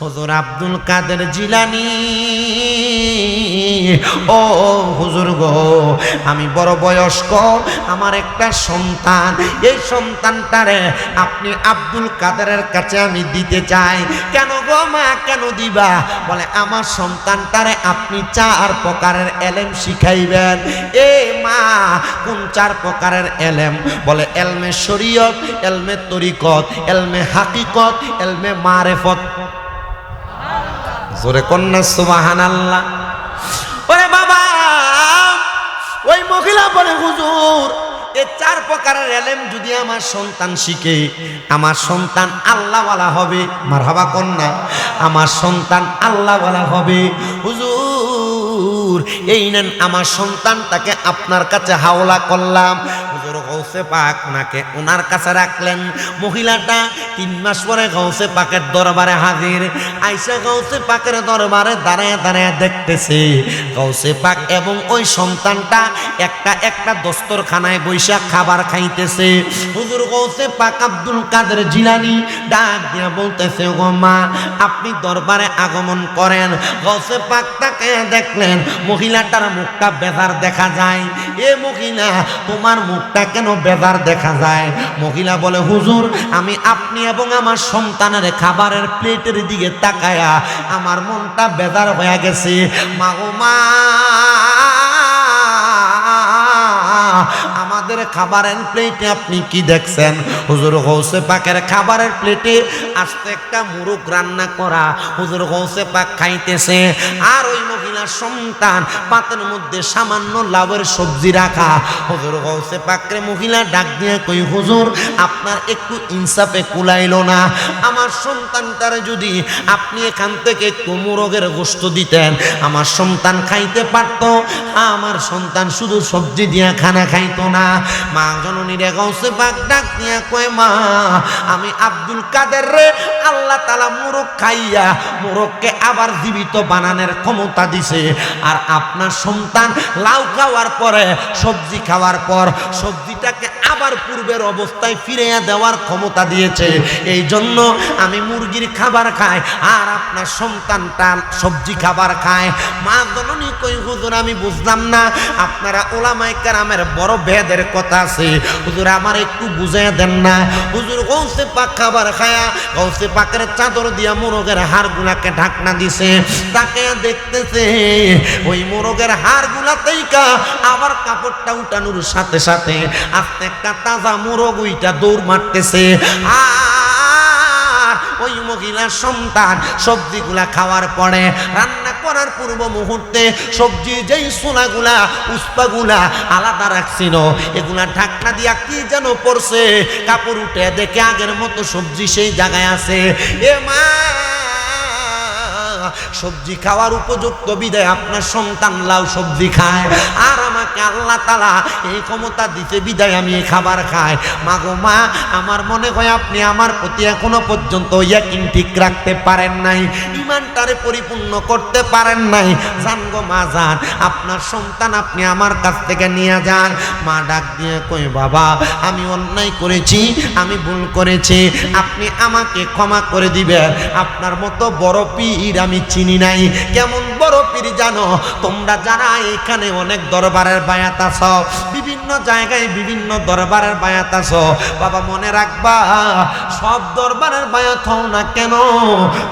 হুজুর আব্দুল কাদের জিলানী, ও হুজুর গো, আমি বড় বয়স্ক, আমার একটা সন্তান, এই সন্তানটারে আপনি আব্দুল কাদেরের কাছে আমি দিতে চাই। কেন গো মা, কেন দিবা? বলে আমার সন্তানটারে আপনি 4 প্রকারের এলেম শিখাইবেন। এ মা, কোন 4 প্রকারের এলেম? বলে এলমে শরীয়ত, এলমে তরিকত, এলমে হাকিকত, এলমে মারেফত। জোরে কন্যা সুবহানাল্লাহ। ওরে বাবা, ওই মহিলা বলে হুজুর, এই 4 প্রকারের এলেম যদি আমার সন্তান শিখে, আমার সন্তান আল্লাহওয়ালা হবে। মারহাবা কন্যা, আমার সন্তান আল্লাহওয়ালা হবে। হুজুর, এই নেন আমার সন্তানটাকে আপনার কাছে হাওলা করলাম। হুজুর গৌসে পাক ওনাকে ওনার কাছে রাখলেন। মহিলাটা 3 মাস পরে গৌসে পাকের দরবারে হাজির। আইসা গৌসে পাকের দরবারে দাঁড়ায় দাঁড়ায় দেখতেছে গৌসে পাক এবং ওই সন্তানটা একটা একটা দস্তরখানায় বৈশা খাবার খাইতেছে। হুজুর গৌসে পাক আব্দুল কাদের জিলানী ডাক দিয়া বলতেছে, গো মা, আপনি দরবারে আগমন করেন। গৌসে পাক তাকে দেখলেন, মহিলাটার মুখটা বেজার দেখা যায়। এ মহিলা, তোমার মুখটা কেন বেজার দেখা যায়? মহিলা বলে, হুজুর, আমি আপনি এবং আমার সন্তানের খাবারের প্লেটের দিকে তাকায়া আমার মনটা বেজার হয়ে গেছে। মা গো মা, আমাদের খাবারের প্লেটে আপনি কি দেখছেন? হুজুর গৌসে পাকের খাবারের প্লেটে আস্তে একটা মুরগ রান্না করা। হুজুর গৌসে পাক খাইতেছে, আর ওই মহিলার সন্তান পাতের মধ্যে সামান্য লাউয়ের সবজি রাখা। হুজুর গৌসে পাকরে মহিলা ডাক দিয়ে কই, হুজুর, আপনার একটু ইনসাফে কুলাইলো না? আমার সন্তানটার যদি আপনি এখান থেকে একটু মুরগের গোশত দিতেন, আমার সন্তান খাইতে পারত। আমার সন্তান শুধু সবজি দিয়া খানা খাইতো না। মা জননী রে গৌসে পাক ডাক দিয়া কয়, মা, আমি আব্দুল কাদের রে আল্লাহ তাআলা মুরগ খাইয়া মুরগকে আবার জীবিত বানানোর ক্ষমতা দিছে। আর আপনার সন্তান লাউ খাওয়ার পরে, সবজি খাওয়ার পর সবজিটাকে আবার পূর্বের অবস্থায় ফিরিয়ে দেওয়ার ক্ষমতা দিয়েছে। এই জন্য আমি মুরগির খাবার খাই, আর আপনার সন্তানটা সবজি খাবার খায়। মা জননী কই, হুজুর, আমি বুঝলাম না, আপনারা ওলামায়ে কেরামের বড় ভেদের কথা আছে, হুজুর আমার একটু বুঝিয়ে দেন না। হুজুর গৌসে পাক খাবার খায়া গৌসে পাকের চাদর দিয়া মোরগের হাড়গুলাকে ঢাকনা দিছে। তাকে দেখতেছে ওই মোরগের হাড়গুলাতেই আবার কাপড়টা উঠানোর সাথে সাথে আস্তে একটা তাজা মোরগ ওইটা দৌড় মারতেছে। আর ওই মহিলার সন্তান সবজিগুলা খাওয়ার পরে, রান্না করার পূর্ব মুহূর্তে সবজি যেই সোনাগুলা উস্পাগুলা আলাদা রাখছিল, এগুলা ঢাকনা দিয়া কি যেন পড়ছে, কাপড় উঠে দেখে আগের মতো সবজি সেই জায়গায় আছে। এ মা, সবজি খাওয়ার উপযুক্ত বিদায় আপনার সন্তান লাউ সবজি খায়, আর আমাকে আল্লাহ তাআলা এই ক্ষমতা দিতে বিদায় আমি এই খাবার খাই। মা গো মা, আমার মনে হয় আপনি আমার প্রতি এখনো পর্যন্ত ইয়াকিন ঠিক রাখতে পারেন নাই, ইমানটারে পরিপূর্ণ করতে পারেন নাই। জান গো মা, যান, আপনার সন্তান আপনি আমার কাছ থেকে নিয়ে যান। মা ডাক দিয়ে কই, বাবা, আমি অন্যায় করেছি, আমি ভুল করেছি, আপনি আমাকে ক্ষমা করে দিবেন। আপনার মতো বড় পীর আমি চিনি নাই। কেমন বড় পীর জানো? তোমরা যারা এখানে অনেক দরবারের বায়াত আছো, বিভিন্ন জায়গায় বিভিন্ন দরবারের বায়াত আছো, বাবা মনে রাখবা, সব দরবারের বায়াত হও না কেন,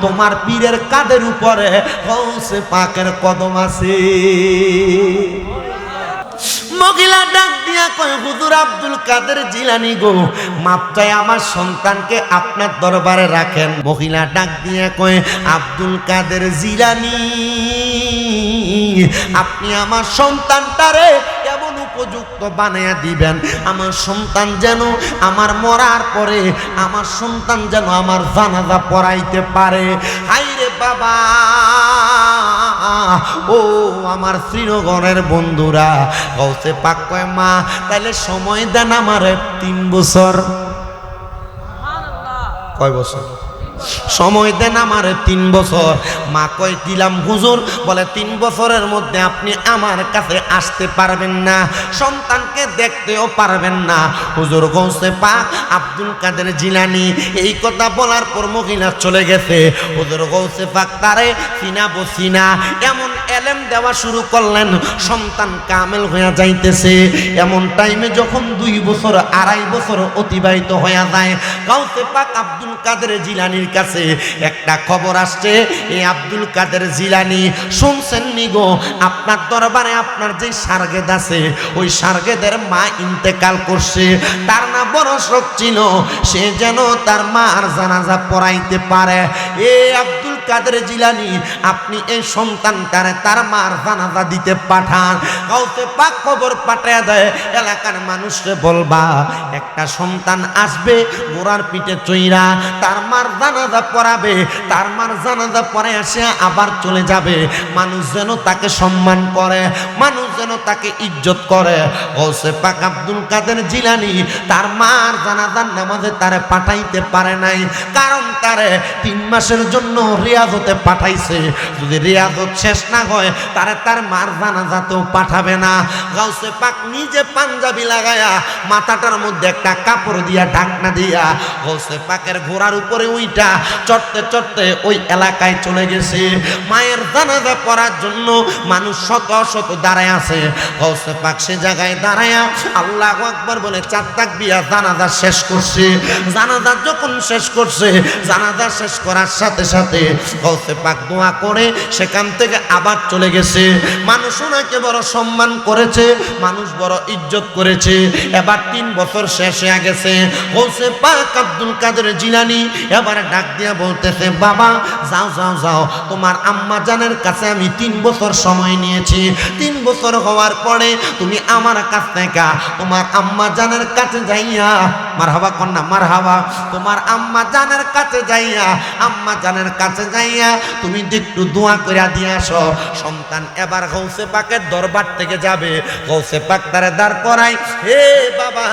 তোমার পীরের কাঁধের উপরে গৌসে পাকের কদম আছে। মহিলা ডাক দিয়া কয়, হুজুর আব্দুল কাদের জিলানী গো, মাপ চাই, আমার সন্তানকে আপনার দরবারে রাখেন। মহিলা ডাক দিয়া কয়, আব্দুল কাদের জিলানী, আপনি আমার সন্তানটারে এমন উপযুক্ত বানায়া দিবেন, আমার সন্তান যেন আমার মরার পরে আমার সন্তান যেন আমার জানাজা পড়াইতে পারে। হাইরে বাবা, ও আমার শ্রীনগরের বন্ধুরা, গৌসে পাক কয়, মা, তাইলে সময় দেন আমার 3 বছর। কয় বছর? সময় দেন আমারে 3 বছর। মা কয় দিলাম হুজুর। বলে 3 বছরের মধ্যে আপনি আমার কাছে আসতে পারবেন না, সন্তানকে দেখতেও পারবেন না। হুজুর গৌসে পাক আব্দুল কাদের জিলানী এই কথা বলার পর মহিলা চলে গেছে। হুজুর গৌসে পাক তারে চিনাবো চিনা এমন এলেম দেওয়া শুরু করলেন, সন্তান কামেল হয়ে যাইতেছে। এমন টাইমে যখন 2 বছর 2.5 বছর অতিবাহিত হয়ে যায়, গৌসে পাক আব্দুল কাদের জিলানীর কাছে একটা খবর আসছে। এই আব্দুল কাদের জিলানী শুনছেন নি গো, আপনার দরবারে আপনার যে সারগেদ আছে ওই সারগেদের মা ইন্তেকাল করছে। তার না বড় শখ ছিল সে যেন তার মার জানাজা পড়াইতে পারে। এ আব্দুল কাদের জিলানী আপনি এই সন্তানটারে তার মার জানাজা দিতে পাঠান। গাউসে পাক খবর পাঠিয়ে দেয়, এলাকার মানুষকে বলবা একটা সন্তান আসবে ঘোড়ার পিঠে চইরা তার মার জানাজা পড়াবে, তার মার জানাজা পড়ে আসে আবার চলে যাবে। মানুষ যেন তাকে সম্মান করে, মানুষ যেন তাকে ইজ্জত করে। গাউসে পাক আব্দুল কাদের জিলানী তার মার জানাজার নামাজে তারে পাঠাইতে পারে নাই, কারণ তারে 3 মাসের জন্য রিয়াজতে পাঠাইছে। যদি রিয়াজত শেষ না হয় তারে তার মার জানাজাতেও পাঠাবে না। গাউসে পাক নিজে পাঞ্জাবি লাগায়া মাথাটার মধ্যে একটা কাপড় দিয়া ঢাকনা দিয়া গাউসে পাকের ঘোড়ার উপরে উইটা চড়তে চড়তে ওই এলাকায় চলে গেছে। মায়ের জানাজা পড়ার জন্য মানুষ শত শত দাঁড়ায় আছে। গাউসে পাক সে জায়গায় দাঁড়ায়া আল্লাহু আকবার বলে 4 তাকবীর জানাজা শেষ করছে। জানাজা যখন শেষ করছে, জানাজা শেষ করার সাথে সাথে গাউসে পাক দোয়া করে সেখান থেকে আবার চলে গেছে। মানুষ ওনাকে বড় সম্মান করেছে, মানুষ বড় ইজ্জত করেছে। এবার 3 বছর শেষ হয়ে গেছে। গাউসে পাক আব্দুল কাদের জিলানী এবার ডাক দিয়া বলতেছে, বাবা যাও যাও যাও, তোমার আম্মা জানের কাছে আমি 3 বছর সময় নিয়েছি। 3 বছর হওয়ার পরে তুমি আমার কাছ থেকে তোমার আম্মা জানের কাছে যাইয়া, মারহাবা কন্যা মারহাবা, তোমার আম্মা জানের কাছে যাইয়া, আম্মা জানের কাছে যাইয়া তুমি একটু দোয়া কইরা দিয়ে আসো। সন্তান এবার গাউসে পাকের দরবার থেকে যাবে। গাউসে পাক তারে দাঁড় করাই, হে বাবা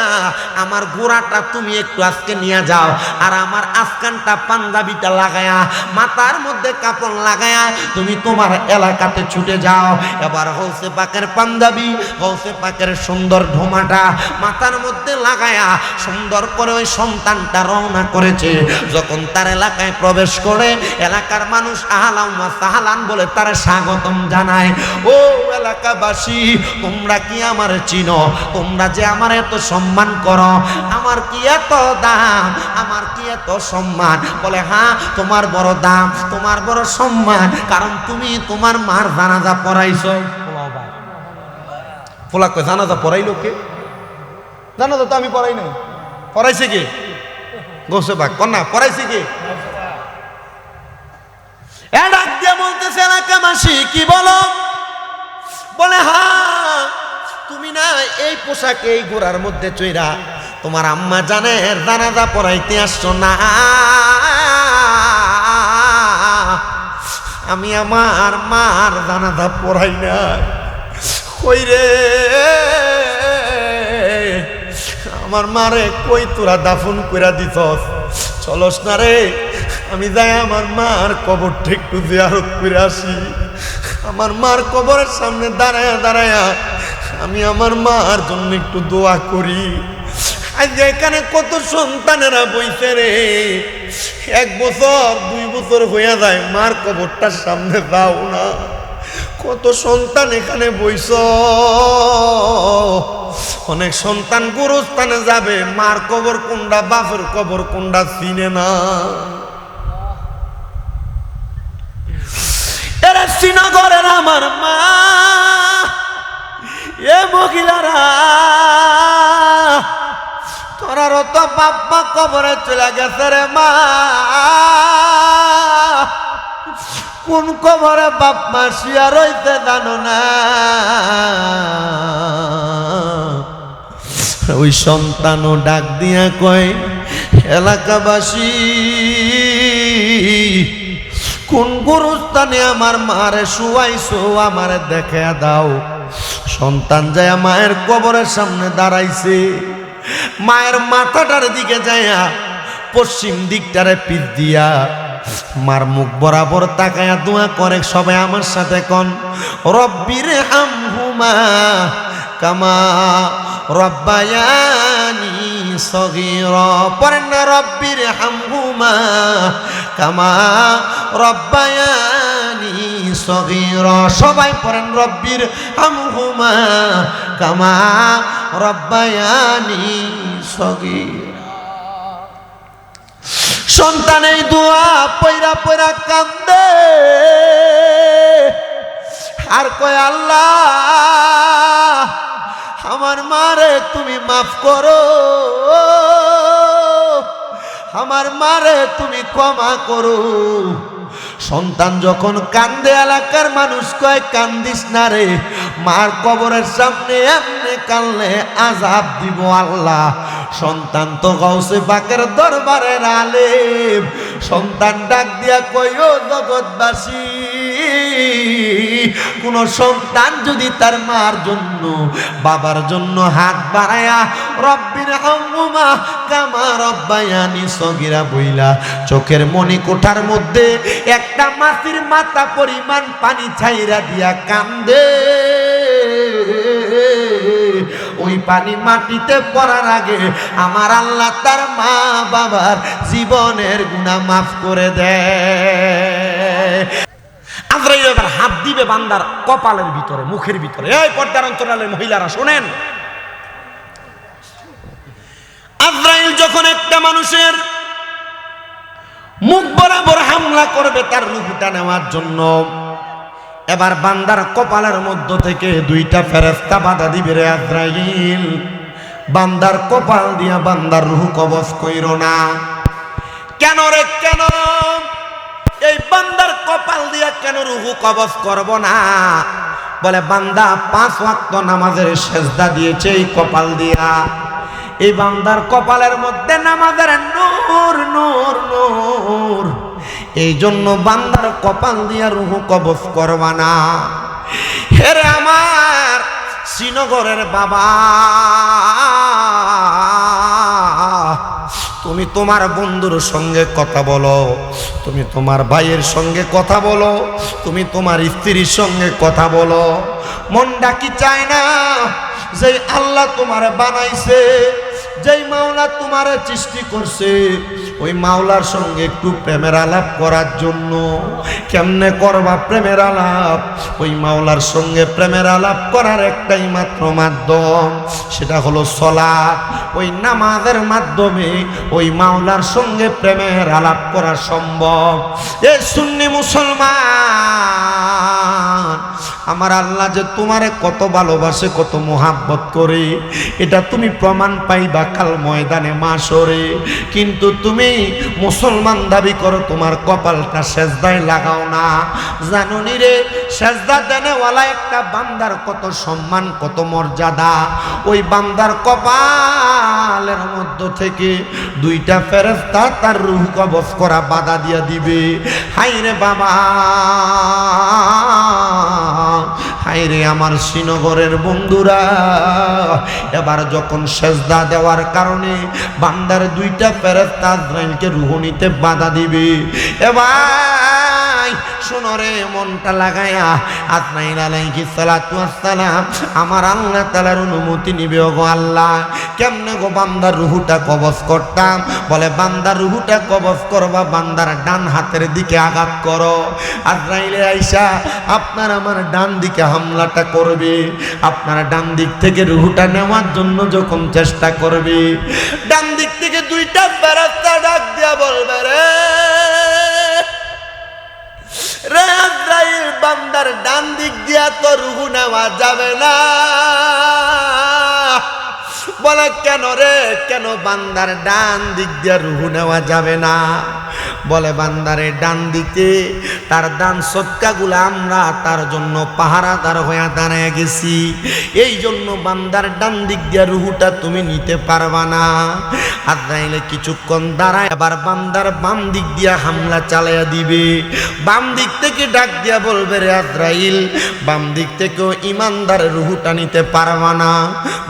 আমার ঘোড়াটা তুমি একটু আজকে নিয়ে যাও, আর আমার আজকানটা পাঞ্জাবিটা লাগায়া মাথার মধ্যে কাপড় লাগায়া তুমি তোমার এলাকাতে ছুটে যাও। এবার গাউসে পাকের পাঞ্জাবি, গাউসে পাকের সুন্দর ঢোমাটা মাথার মধ্যে লাগায়া সুন্দর করে ওই সন্তানটা রওনা করেছে। যখন তার এলাকায় প্রবেশ করে এলাকার মানুষ আহলান ওয়া সাহলান বলে তার স্বাগতম জানায়। ও এলাকাবাসী, তোমরা কি আমার চিনো? তোমরা যে আমার এত সম্মান করো, আমার কি এত দাম, আমার কি এত সম্মান? বলে হ্যাঁ, তোমার বড় দাম, তোমার বড় সম্মান, কারণ তুমি তোমার মার জানাজা পড়াইছো। ফোলা কয় জানাজা পড়াইলো কে? জানাজা তো আমি পড়াই নাই। পড়াইছে কে? গাউসে পাক কন্যা পড়াইছে কে? ডাক দিয়ে বলতেছে, এলাকাবাসী কি বলো? বলে হ্যাঁ, তুমি না এই পোশাকে এই ঘোড়ার মধ্যে চইরা তোমার আম্মা জানের জানাজা পড়াইতে আসছো না? আমি আমার মার জানাজা পড়াই না। কই রে আমার মারে, কই তোরা দাফন কইরা দিছস? চলস না রে, আমি যাই আমার মার কবরটা একটু জিয়ারত করে আসি। আমার মার কবরের সামনে দাঁড়ায়া দাঁড়ায়া আমি আমার মার জন্য একটু দোয়া করি। আজ এখানে কত সন্তানেরা বইছে রে, 1 বছর 2 বছর হইয়া যায় মার কবরটার সামনে যাও না। কত সন্তান এখানে বইছ, অনেক সন্তান গুরুস্থানে যাবে, মার কবর কোনটা বাপের কবর কোনটা চিনে না। এরা শ্রীনগরের আমার মা, এ মহিলারা তোরারও তো বাপ্পা কবরে চলে গেছে রে মা। কোন কবরে বাপমা শুয়া রইতে জানো না? ওই সন্তানও ডাক দিয়া কয়, এলাকাবাসী কোন গুরুস্থানে আমার মারে শুয়াইছো আমারে দেখে দাও। সন্তান যায় মায়ের কবরের সামনে দাঁড়াইছে, মায়ের মাথাটার দিকে যাইয়া পশ্চিম দিকটারে পিঠ দিয়া মার মুখ বরাবর তাকায়া দোয়া করে। সবাই আমার সাথে কোন, রব্বির হামহুমা কামা রব্বায়ানি সগীরা। পড়েন না, রব্বির হামহুমা কামা রব্বায়ানি সগীরা। সবাই পড়েন, রব্বির হামহুমা কামা রব্বায়ানি সগীরা। সন্তান এই দোয়া পয়রা পয়রা কান্দে আর কয়, আল্লাহ আমার মারে তুমি মাফ করো, আমার মারে তুমি ক্ষমা করো। সন্তান যখন কান্দে, এলাকার মানুষ কয়, কান্দিস না রে, মার কবরের সামনে এমনি কানলে আযাব দিব আল্লাহ। সন্তান তো গাউসে পাকের দরবারের আলেম। সন্তান ডাক দিয়া কয়, ও জগৎবাসী, কোন সন্তান যদি তার মার জন্য বাবার জন্য হাত বাড়ায়া রব্বির হামহুমা কামা রব্বায়ানি সগীরা বইলা চোখের মনি কোঠার মধ্যে একটা মাছির মাথা পরিমাণ পানি ছাইরা দিয়া কান্দে, ওই পানি মাটিতে পড়ার আগে আমার আল্লাহ তার মা বাবার জীবনের গুনাহ মাফ করে দেয়। আজরাইল এবার হাত দিবে বান্দার কপালের ভিতরে, মুখের ভিতরে। এই পর্দার অন্তরালের মহিলারা শোনেন, আজরাইল যখন একটা মানুষের মুখ বরাবর হামলা করবে তার রূহটা নেওয়ার জন্য, এবার বান্দার কপালের মধ্য থেকে দুইটা ফেরেশতা বাধা দিবে। রে আজরাইল, বান্দার কপাল দিয়া বান্দার রূহ কবজ কইরো না। কেন রে, কেন এই বান্দার কপাল দিয়া কেন রূহ কবজ করব না? বলে, বান্দা 5 ওয়াক্ত নামাজের সেজদা দিয়েছে এই কপাল দিয়া। এই বান্দার কপালের মধ্যে নামাজের নূর নূর নূর, এই জন্য বান্দার কপাল দিয়া রূহ কবজ করবা না। হেরে আমার শ্রীনগরের বাবা, তুমি তোমার বন্ধুর সঙ্গে কথা বলো, তুমি তোমার ভাইয়ের সঙ্গে কথা বলো, তুমি তোমার স্ত্রীর সঙ্গে কথা বলো। মনটা কি চায় না যে আল্লাহ তোমার বানাইছে, যেই মাওলা তোমার সৃষ্টি করছে, ওই মাওলার সঙ্গে একটু প্রেমের আলাপ করার জন্য? কেমনে করবা প্রেমের আলাপ? ওই মাওলার সঙ্গে প্রেমের আলাপ করার একটাই মাত্র মাধ্যম, সেটা হলো সালাত। ওই নামাজের মাধ্যমে ওই মাওলার সঙ্গে প্রেমের আলাপ করা সম্ভব। এ সুন্নি মুসলমান, আমার আল্লাহ যে তোমারে কত ভালোবাসে, কত মোহাব্বত করে, এটা তুমি প্রমাণ পাইবা কাল ময়দানে মাশরে। কিন্তু তুমি মুসলমান দাবি করো, তোমার কপালটা সেজদায় লাগাও না। জানুনি রে, সেজদা দেনেওয়ালা একটা বান্দার কত সম্মান, কত মর্যাদা। ওই বান্দার কপালের মধ্য থেকে দুইটা ফেরেশতা তার রূহ কবজ করা বাধা দিয়া দিবে। হাই রে বাবা, হায়রে আমার শ্রীনগরের বন্ধুরা, এবার যখন সেজদা দেওয়ার কারণে বান্দার দুইটা ফেরেশতা আজরাইলকে রূহ নিতে বাধা দিবে, এবার শোনো রে, মনটা লাগায়া আজরাইল আলাইহিস সালাতু ওয়াস সালাম আমার আল্লাহ তাআলার অনুমতি নিবে। ওগো আল্লাহ, কেমনে গো বান্দার রূহটা কবজ করতাম? বলে, বান্দার রূহটা কবজ করবা, বান্দার ডান হাতের দিকে আঘাত করো। আজরাইল আইসা আপনার আমার ডান দিকে হামলাটা করবে, আপনার ডান দিক থেকে রূহটা নেওয়ার জন্য যখন চেষ্টা করবে, ডান দিক থেকে দুইটা ফেরেশতা ডাক দিয়া বলবে, রে রে আজরাইল, বান্দার ডান দিক দিয়া তো রূহ নেওয়া যাবে না। বলে, কেন রে, কেন বান্দার ডান দিক দিয়া রূহ নেওয়া যাবে না? বলে বান্দারে ডান দিকে তার দান সদকাগুলো আমরা তার জন্য পাহারাদার হয়ে দাঁড়ায় গেছি, এই জন্য বান্দার ডান দিক দিয়ে রুহুটা তুমি নিতে পারবা না। আজরাইলে কিছুক্ষণ দাঁড়ায় আবার বান্দার বাম দিক দিয়ে হামলা চালাইয়া দিবে। বাম দিক থেকে ডাক দিয়া বলবে, রে আজরাইল, বাম দিক থেকেও ইমানদার রুহুটা নিতে পারবা না।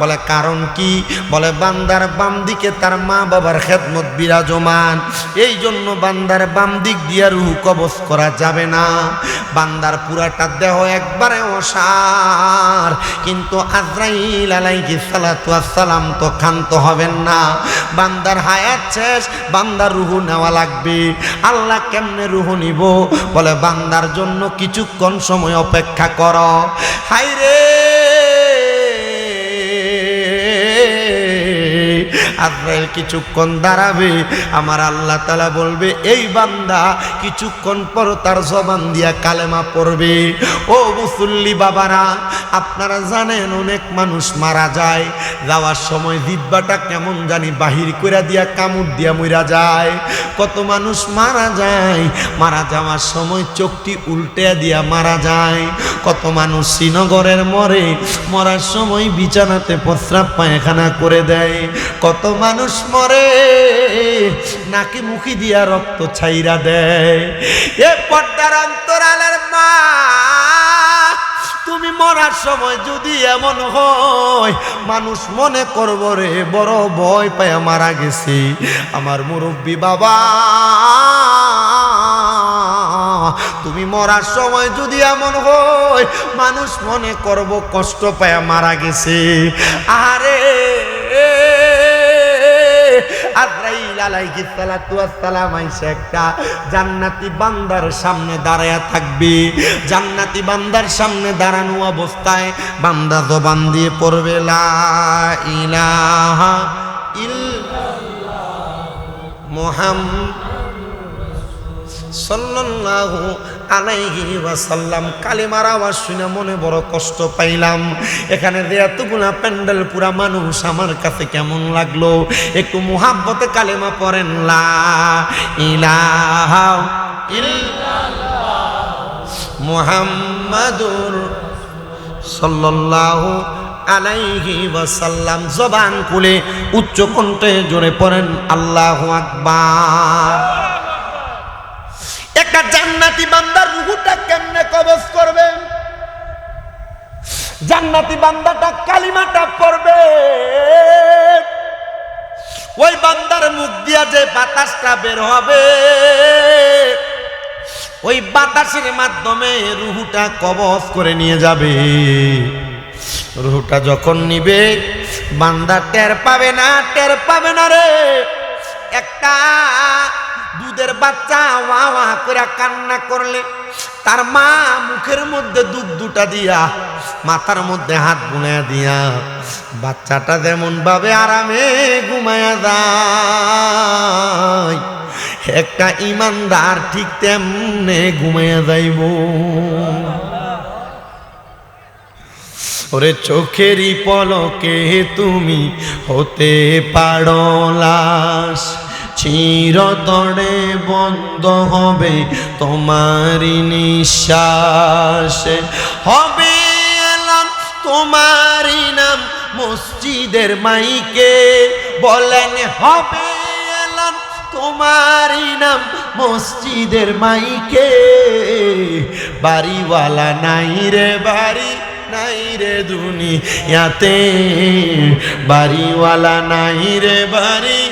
বলে কারণ কি? বলে বান্দার বাম দিকে তার মা বাবার খেদমত বিরাজমান, এই জন্য বান্দার বাম দিক দিয়া রুহু কবজ করা যাবে না। বান্দার পুরাটা দেহ একবারে অসার, কিন্তু আজরাইল আলাইহিস সালাতু ওয়াস সালাম তো ক্ষান্ত হবেন না। বান্দার হায়াত শেষ, বান্দার রুহু নেওয়া লাগবে। আল্লাহ কেমনে রুহু নিব? বলে বান্দার জন্য কিছুক্ষণ সময় অপেক্ষা করো। হায়রে আজরাইল কিছুক্ষণ দাঁড়াবে, আমার আল্লাহ তাআলা বলবে, এই বান্দা কিছুক্ষণ পর তার জবান দিয়া কালেমা পড়বে। ও মুসল্লি বাবারা, আপনারা জানেন অনেক মানুষ মারা যায়, যাওয়ার সময় জিহ্বাটা কেমন জানি বাহির কইরা দিয়া কামড় দিয়া মইরা যায়। কত মানুষ মারা যায়, মারা যাওয়ার সময় চোখটি উল্টে দিয়া মারা যায়। কত মানুষ শ্রীনগরের মরে, মরার সময় বিছানাতে প্রস্রাব পায়খানা করে দেয়। কত মানুষ মরে নাকি মুখি দিয়া রক্ত ছাইরা দেয়। এ পর্দার অন্তরালের মা, তুমি মরার সময় যদি এমন হয় মানুষ মনে করব রে বড় ভয় পায় মারা গেছে আমার মুরব্বী বাবা, তুমি মরার সময় যদি এমন হয় মানুষ মনে করব কষ্ট পায় মারা গেছে। আরে আজরাইল আলাইহিস সালাতু ওয়াস সালাম আইসা একটা জান্নাতি বান্দার সামনে দাঁড়ায়া থাকবে। জান্নাতি বান্দার সামনে দাঁড়ানো অবস্থায় বান্দা জবান দিয়ে পড়বে, লা ইলাহা ইল্লাল্লাহ মুহাম্মাদ সাল্লাল্লাহু আলাইহি ওয়াসাল্লাম। কালিমার আওয়াজ শুনে মনে বড় কষ্ট পাইলাম। এখানে যে এতগুলা প্যান্ডেল পুরা মানুষ, আমার কাছে কেমন লাগলো? একটু মুহাব্বতে কালেমা পড়েন, লা ইলাহা ইল্লাল্লাহ মুহাম্মাদুর সাল্লাল্লাহু আলাইহি ওয়াসাল্লাম। জবান খুলে উচ্চ কণ্ঠে জোরে পড়েন, আল্লাহু আকবার। একটা জান্নাতি বান্দার রূহটা কেমনে কবজ করবে? জান্নাতি বান্দাটা কালিমাটা পড়বে, ওই বান্দার মুখ দিয়া যে বাতাসটা বের হবে, ওই বাতাসের মাধ্যমে রূহটা কবজ করে নিয়ে যাবে। রূহটা যখন নিবে বান্দা টের পাবে না রে। একটা দুধের বাচ্চা ওয়া ওয়া করে কান্না করলে তার মা মুখের মধ্যে দুধ দুটা দিয়া মাথার মধ্যে হাত বুলাইয়া দিয়া বাচ্চাটা যেমন ভাবে আরামে ঘুমায়া যায়, একটা ইমানদার ঠিক তেমনে ঘুমায়া যাইব। ওরে চোখেরই পলকে তুমি হতে পারো লাশ, চিরতরে বন্ধ হবে তোমারি নিঃশ্বাস, হবে এলান তোমারি নাম মসজিদের মাইকে, বলেন হবে এলান তোমারি নাম মসজিদের মাইকে। বাড়িওয়ালা নাই রে বাড়ি নাই রে দুনিয়াতে, বাড়িওয়ালা নাই রে বাড়ি।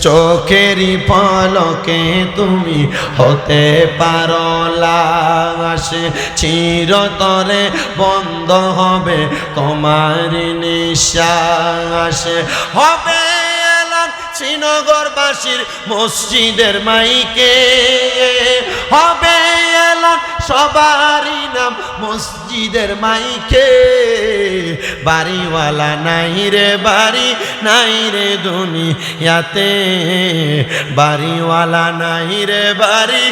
চোখেরই পলকে তুমি হতে পারো লাশ, চিরতরে বন্ধ হবে তোমার নিঃশ্বাস, হবে এলান শ্রীনগরবাসীর মসজিদের মাইকে, হবে এলান সবারই নাম মসজিদের মাইকে। বাড়িওয়ালা নাই রে বাড়ি নাই রে দুনিয়াতে, বাড়িওয়ালা নাই রে বাড়ি।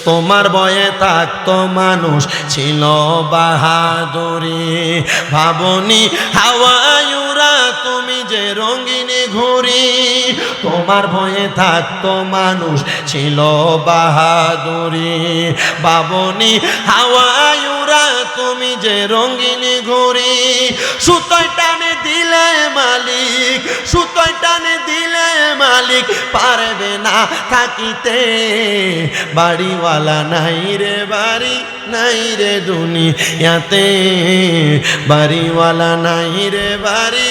তোমার বয়ে থাকতো মানুষ ছিল বাহাদুরি, ভাবনি হাওয়ায় উড়াত তুমি যে রঙিন ঘুড়ি, তোমার ভয়ে থাকতো মানুষ ছিল বাহাদুরি। বাবনি হাওয়ায় উড়া তুমি যে রঙিন ঘুড়ি, সুতোয় টানে দিলে মালিক, সুতোয় টানে দিলে মালিক পারবে না থাকিতে। বাড়িওয়ালা নাই রে বাড়ি, নাই রে দুনিয়াতে, বাড়িওয়ালা নাই রে বাড়ি,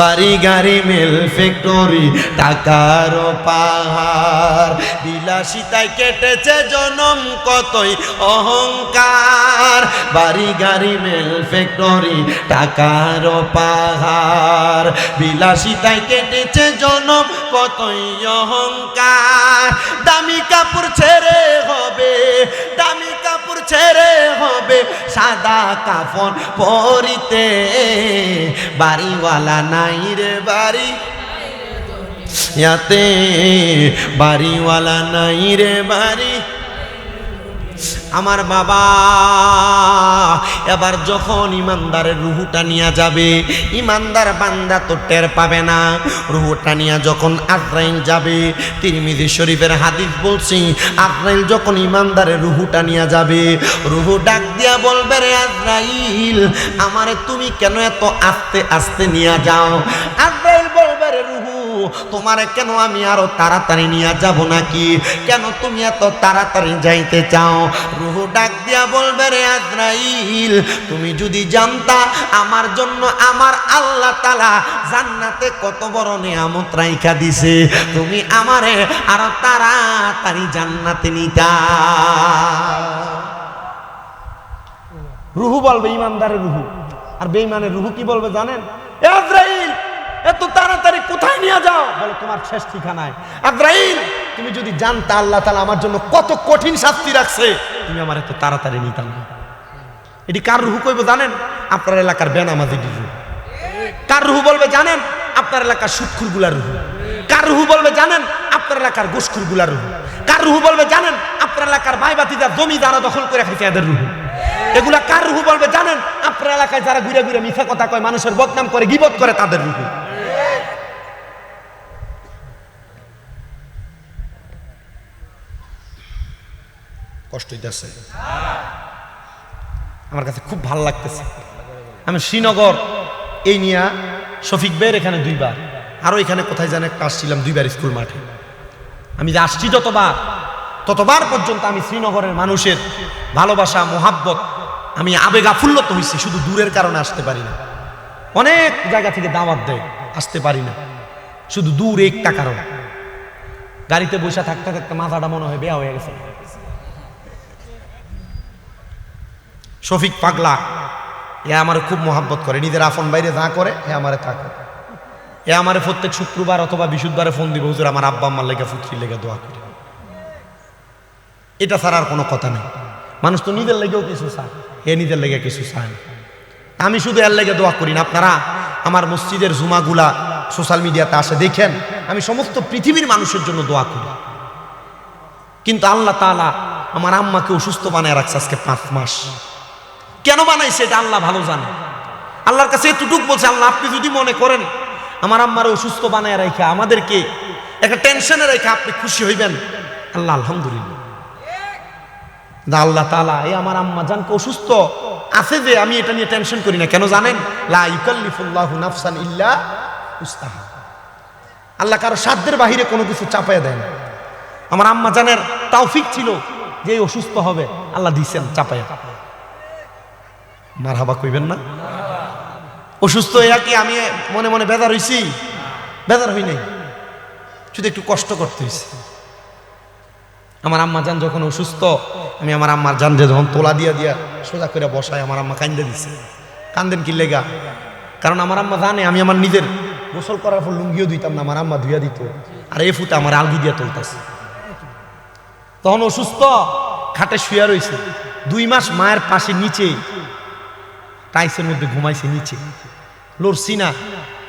বাড়ি গাড়ি মিল ফ্যাক্টরি টাকার পাহাড়। বিলাসিতায় কেটেছে জনম কতই অহংকার, বাড়ি গাড়ি মিল ফ্যাক্টরি টাকার পাহাড়। বিলাসিতায় কেটেছে জনম কতই অহংকার। দামি কাপড় ছেড়ে হবে, দামি কাপড় ছেড়ে হবে সাদা কাফন পরিতে। বাড়িওয়ালা নাই রে বাড়ি ইয়াতে, বাড়িওয়ালা নাই রে বাড়ি। আমার বাবা এবার যখন ইমানদারের রুহুটা নিয়ে যাবে, ইমানদার বান্দা তো টের পাবে না। রুহুটা নিয়ে যখন আজরাইল যাবে, তিরমিজি শরীফের হাদিস বলছি, আজরাইল যখন ইমানদারের রুহুটা নিয়ে যাবে, রুহু ডাক দিয়া বলবে, রে আজরাইল আমারে তুমি কেন এত আস্তে আস্তে নিয়ে যাও? আজরাইল বলবে, রে রুহু তোমারে কেন আমি আরো তাড়াতাড়ি নিয়ে যাব নাকি? কেন তুমি এত তাড়াতাড়ি যাইতে চাও? রুহু ডাক দিয়া বলবে, রে আজরাইল তুমি যদি জানতা আমার জন্য আমার আল্লাহ তাআলা জান্নাতে কত বড় নিয়ামত রাইখা দিছে, তুমি আমারে আরো তাড়াতাড়ি জান্নাতে নিতা। রুহু বলবে, ইমানদারের রুহু। আর বেঈমানের রুহু কি বলবে জানেন? এ আজরাইল এত তাড়াতাড়ি কোথায় নিয়ে যাও? বলে তোমার শেষ ঠিকানায়। আজরাইল তুমি যদি জানতা আল্লাহ তাআলা আমার জন্য কত কঠিন শাস্তি রাখছে, তুমি আমার এত তাড়াতাড়ি নিতা না। এটি কার রুহু কইব জানেন? আপনার এলাকার বেনামাজি রুহু। কার রুহু বলবে জানেন? আপনার এলাকার সুদখোর গুলার রুহু। কার রুহু বলবে জানেন? আপনার এলাকার গোশখোর গুলার রুহু। কার রুহু বলবে জানেন? আপনার এলাকার ভাই ভাতিজা জমি যারা দখল করে খাইছে এদের রুহু। এগুলা কার রুহু বলবে জানেন? আপনার এলাকায় যারা ঘুরে ঘুরে মিথ্যা কথা কয়, মানুষের বদনাম করে, গীবত করে, তাদের রুহু। কষ্ট হইতেছে আমার কাছে, খুব ভালো লাগতেছে। আমি শ্রীনগর এই নিয়ে শফিক বের এখানে 2 বার, আরো এখানে কোথায় জানে একটা আসছিলাম 2 বার স্কুল মাঠে। আমি যে আসছি ততবার পর্যন্ত আমি শ্রীনগরের মানুষের ভালোবাসা, মোহাব্বত, আমি আবেগ আফুল্লত হয়েছি। শুধু দূরের কারণে আসতে পারি না, অনেক জায়গা থেকে দাওয়াত দেয়, আসতে পারি না, শুধু দূর একটা কারণ। গাড়িতে বসে থাকতে থাকতে মাথাটা মনে হয় বেয়া হয়ে গেছে। শফিক পাগলা, এ আমার খুব মোহাব্বত করে, নিজের আপন বাইরে যা করে এ আমারে তা করে। এ আমারে প্রত্যেক শুক্রবার অথবা বৃহস্পতিবারে ফোন দিব, হুজুর আমার আব্বা আম্মার লেগে, পুত্রীর লেগে দোয়া করি। এটা ছাড়া আর কোনো কথা নেই। মানুষ তো নিজের লেগেও কিছু চায়, এ নিজের লেগে কিছু চায়। আমি শুধু এর লেগে দোয়া করি না। আপনারা আমার মসজিদের জুমাগুলা সোশ্যাল মিডিয়াতে আসে দেখেন, আমি সমস্ত পৃথিবীর মানুষের জন্য দোয়া করি। কিন্তু আল্লাহ তাআলা আমার আম্মাকে অসুস্থ বানায় রাখছে আজকে 5 মাস। কেন বানাইছে এটা আল্লাহ ভালো জানে। আল্লাহর কাছে এতটুক বলছে, আল্লাহ আপনি যদি মনে করেন আমার আম্মার অসুস্থ বানায় রাখা, আমাদেরকে একটা টেনশনে রেখে আপনি খুশি হইবেন, আল্লাহ আলহামদুলিল্লাহ। আল্লাহ তাআলা এই আমার আম্মা জানকে অসুস্থ আছে যে আমি এটা নিয়ে টেনশন করি না। কেন জানেন? লা ইউকাল্লিফুল্লাহু নাফসান ইল্লা উসতাহা। আল্লাহ কারো সাধ্যের বাহিরে কোনো কিছু চাপায় দেয় না। আমার আম্মা জানের তৌফিক ছিল যে অসুস্থ হবে, আল্লাহ দিয়েছেন চাপায়া। মারহাবা কইবেন না? অসুস্থ হইয়া কি আমি মনে মনে বেজার হইছি? বেজার হই নাই, শুধু একটু কষ্ট করতে হয়েছে। আমার আম্মা জান যখন অসুস্থ, আমি আমার আম্মার জান যে যখন তোলা দিয়া দিয়া সোজা করে বসায়, আমার আম্মা কান্দে দিছে। কান্দেন কি লেগা? কারণ আমার আম্মা জানে আমি আমার নিজের গোসল করার পর লুঙ্গিও দিতাম না, আমার আম্মা ধুইয়া দিত, আর এই ফুটে আমার আলগি দিয়া তুলতেছে। তখন অসুস্থ, খাটে শুয়ে রয়েছে 2 মাস, মায়ের পাশে নিচে টাইসের মধ্যে ঘুমাইছে, নিচে লড়ছি না।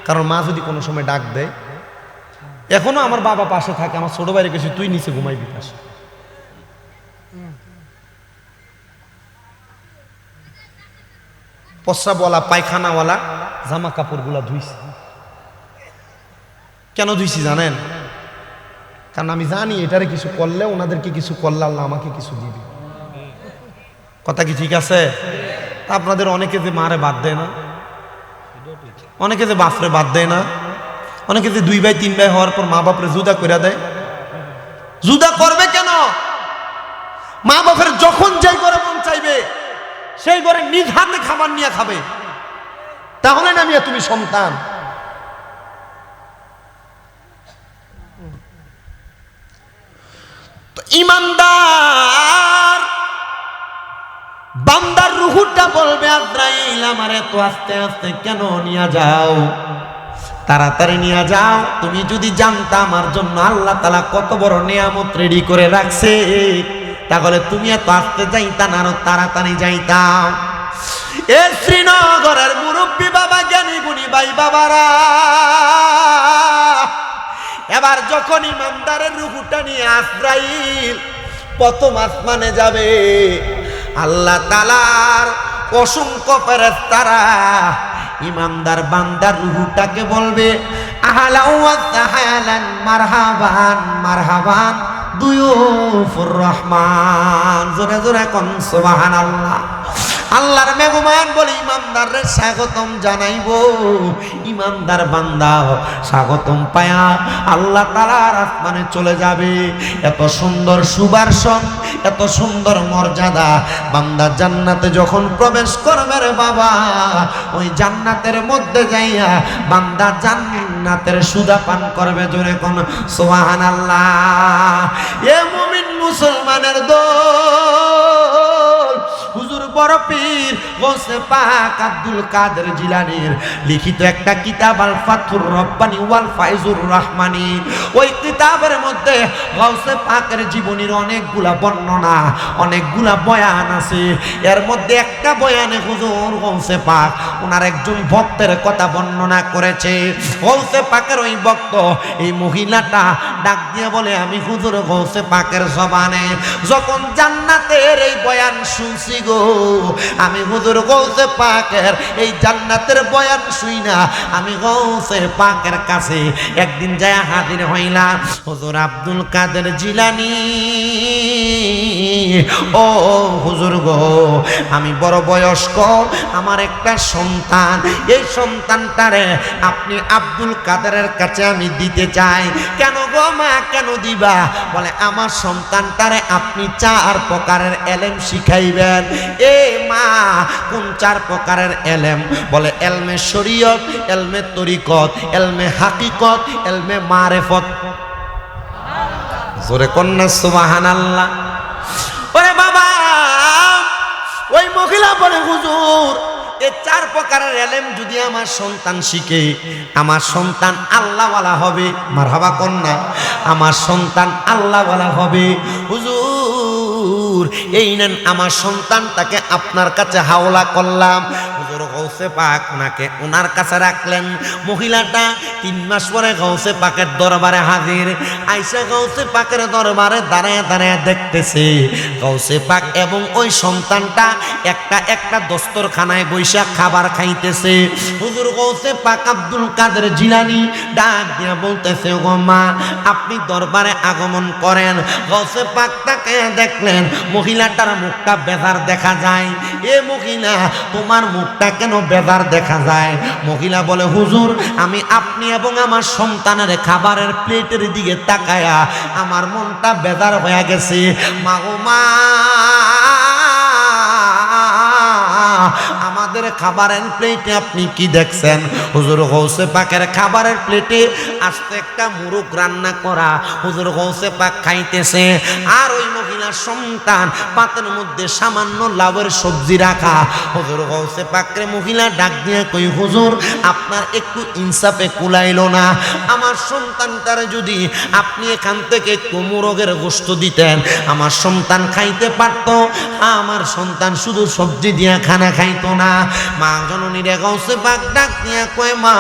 কারণ মা যদি কোনো সময় ডাক দেয়, এখনো আমার বাবা পাশে থাকে, আমার ছোট ভাইয়ের কাছে তুই নিচে ঘুমাইবি পাশে। প্রস্রাবওয়ালা, পায়খানাওয়ালা জামা কাপড়গুলা ধুইছি। কেন ধুইছি জানেন? কারণ আমি জানি এটারে কিছু করলে, ওনাদেরকে কিছু করলে আল্লাহ আমাকে কিছু দিবে। কথা কি ঠিক আছে? তা আপনাদের অনেকে যে মারে বাদ দেয় না, অনেকে যে বাপরে বাদ দেয় না, অনেকে যে 2 ভাই 3 ভাই হওয়ার পর মা বাপরে জুদা করে দেয়। জুদা করবে কেন? মা বাপের যখন যেই ঘরে মন চাইবে সেই ঘরে নিজ হাতে খাবার নিয়ে খাবে। তাহলে না মিয়া তুমি সন্তান। তো ইমানদার বান্দার রুহুটা বলবে, আজরাইল আমারে তো আস্তে আস্তে কেন নিয়ে যাও, তাড়াতাড়ি নিয়ে যাও। তুমি যদি জানতা আমার জন্য আল্লাহ তাআলা কত বড় নিয়ামত রেডি করে রাখছে, তাহলে তুমি এত আস্তে যাইতা না, আরো তাড়াতাড়ি যাইতা। এ শ্রীনগরের মুরব্বী বাবা, জ্ঞানী গুণী ভাই বাবারা, এবার যখন ইমানদারের রূহটা নিয়ে আজরাইল প্রথম আসমানে যাবে, আল্লাহ তাআলার অসংখ্য ফেরেশতারা ইমানদার বান্দার রূহটাকে বলবে, আহলান ওয়া সাহলান, মারহাবান মারহাবান দুয়ুফুর রহমান। জোরে জোরে কোন সুবহানাল্লাহ। আল্লাহর মেহমান বলে ইমানদারের স্বাগতম জানাইবো। ইমানদার বান্দা স্বাগতম পায়া আল্লাহ তাআলার আসমানে চলে যাবে। এত সুন্দর সুবাসন, এত সুন্দর মর্যাদা। বান্দা জান্নাতে যখন প্রবেশ করবে রে বাবা, ওই জান্নাতের মধ্যে যাইয়া বান্দা জান্নাতের সুধা পান করবে। জোরে কোন সুবহানাল্লাহ। এ মুমিন মুসলমানের দল, হুজুর বড় পীর গৌসে পাক আব্দুল কাদের জিলানীর লিখিত একটা কিতাব আল ফাতুর রব্বানি ওয়াল ফায়জুর রহমানি। ওই কিতাবের মধ্যে গৌসে পাকের জীবনীর অনেকগুলা বর্ণনা, অনেকগুলা বয়ান আছে। এর মধ্যে একটা বয়ানে হুজুর গৌসে পাক ওনার একজন ভক্তের কথা বর্ণনা করেছে। গৌসে পাকের ওই ভক্ত, এই মহিলাটা ডাক দিয়ে বলে, আমি হুজুর গৌসে পাকের জবানে যখন জান্নাতের এই বয়ান শুনছি গো, আমি হুজুর গৌসে পাকের এই জান্নাতের বয়ান শুই না, আমি গৌসে পাকের কাছে একদিন যায় হাজির হইলাম। হুজুর আব্দুল কাদের জিলানী, ও হুজুর গো, আমি বড় বয়স্ক, আমার একটা সন্তান, এই সন্তানটারে আপনি আব্দুল কাদেরের কাছে আমি দিতে চাই। কেন গো মা, কেন দিবা? বলে, আমার সন্তানটারে আপনি 4 প্রকারের এলেম শিখাইবেন। এ মা, কোন 4 প্রকারের এলেম? বলে, এলমে শরীয়ত, এলমে তরিকত, এলমে হাকিকত, এলমে মারেফত। জোরে কন্যা সুবহানাল্লাহ। ওরে বাবা, ওই মহিলা বলে, হুজুর এই 4 প্রকারের এলেম যদি আমার সন্তান শিখে, আমার সন্তান আল্লাহওয়ালা হবে। মারহাবা কন্যা, আমার সন্তান আল্লাহওয়ালা হবে। হুজুর এই নেন, আমার সন্তানটাকে আপনার কাছে হাওলা করলাম। হুজুর গৌসে পাক ওনাকে ওনার কাছে রাখলেন। মহিলাটা 3 মাস পরে গৌসে পাকের দরবারে হাজির। আইসা গৌসে পাকের দরবারে দাঁড়ায় দাঁড়ায় দেখতেছে গৌসে পাক এবং ওই সন্তানটা একটা একটা দস্তরখানায় বৈশা খাবার খাইতেছে। হুজুর গৌসে পাক আব্দুল কাদের জিলানী ডাক দিয়া বলতেছে, গো মা, আপনি দরবারে আগমন করেন। গৌসে পাক তাকে দেখলেন, মহিলাটার মুখটা বেজার দেখা যায়। এ মহিলা, তোমার মুখটা কেন বেজার দেখা যায়? মহিলা বলে, হুজুর আমি আপনি এবং আমার সন্তানের খাবারের প্লেটের দিকে তাকায়া আমার মনটা বেজার হয়ে গেছে। মা গো মা, আমাদের খাবারের প্লেটে আপনি কি দেখছেন? হুজুর গৌসে পাকের খাবারের প্লেটে আস্তে একটা মুরগ রান্না করা। হুজুর গৌসে পাক খাইতেছে, আর ওই মহিলার সন্তান পাতের মধ্যে সামান্য লাউয়ের সবজি রাখা। হুজুর গৌসে পাকের মহিলা ডাক দিয়ে কই, হুজুর আপনার একটু ইনসাফে কুলাইলো না? আমার সন্তানটারে যদি আপনি এখান থেকে একটু মুরগের গোশত দিতেন, আমার সন্তান খাইতে পারতো। আমার সন্তান শুধু সবজি দিয়া খানা খাইতো না। মা জননী রে গৌসে পাক ডাক দিয়া কয়, মা,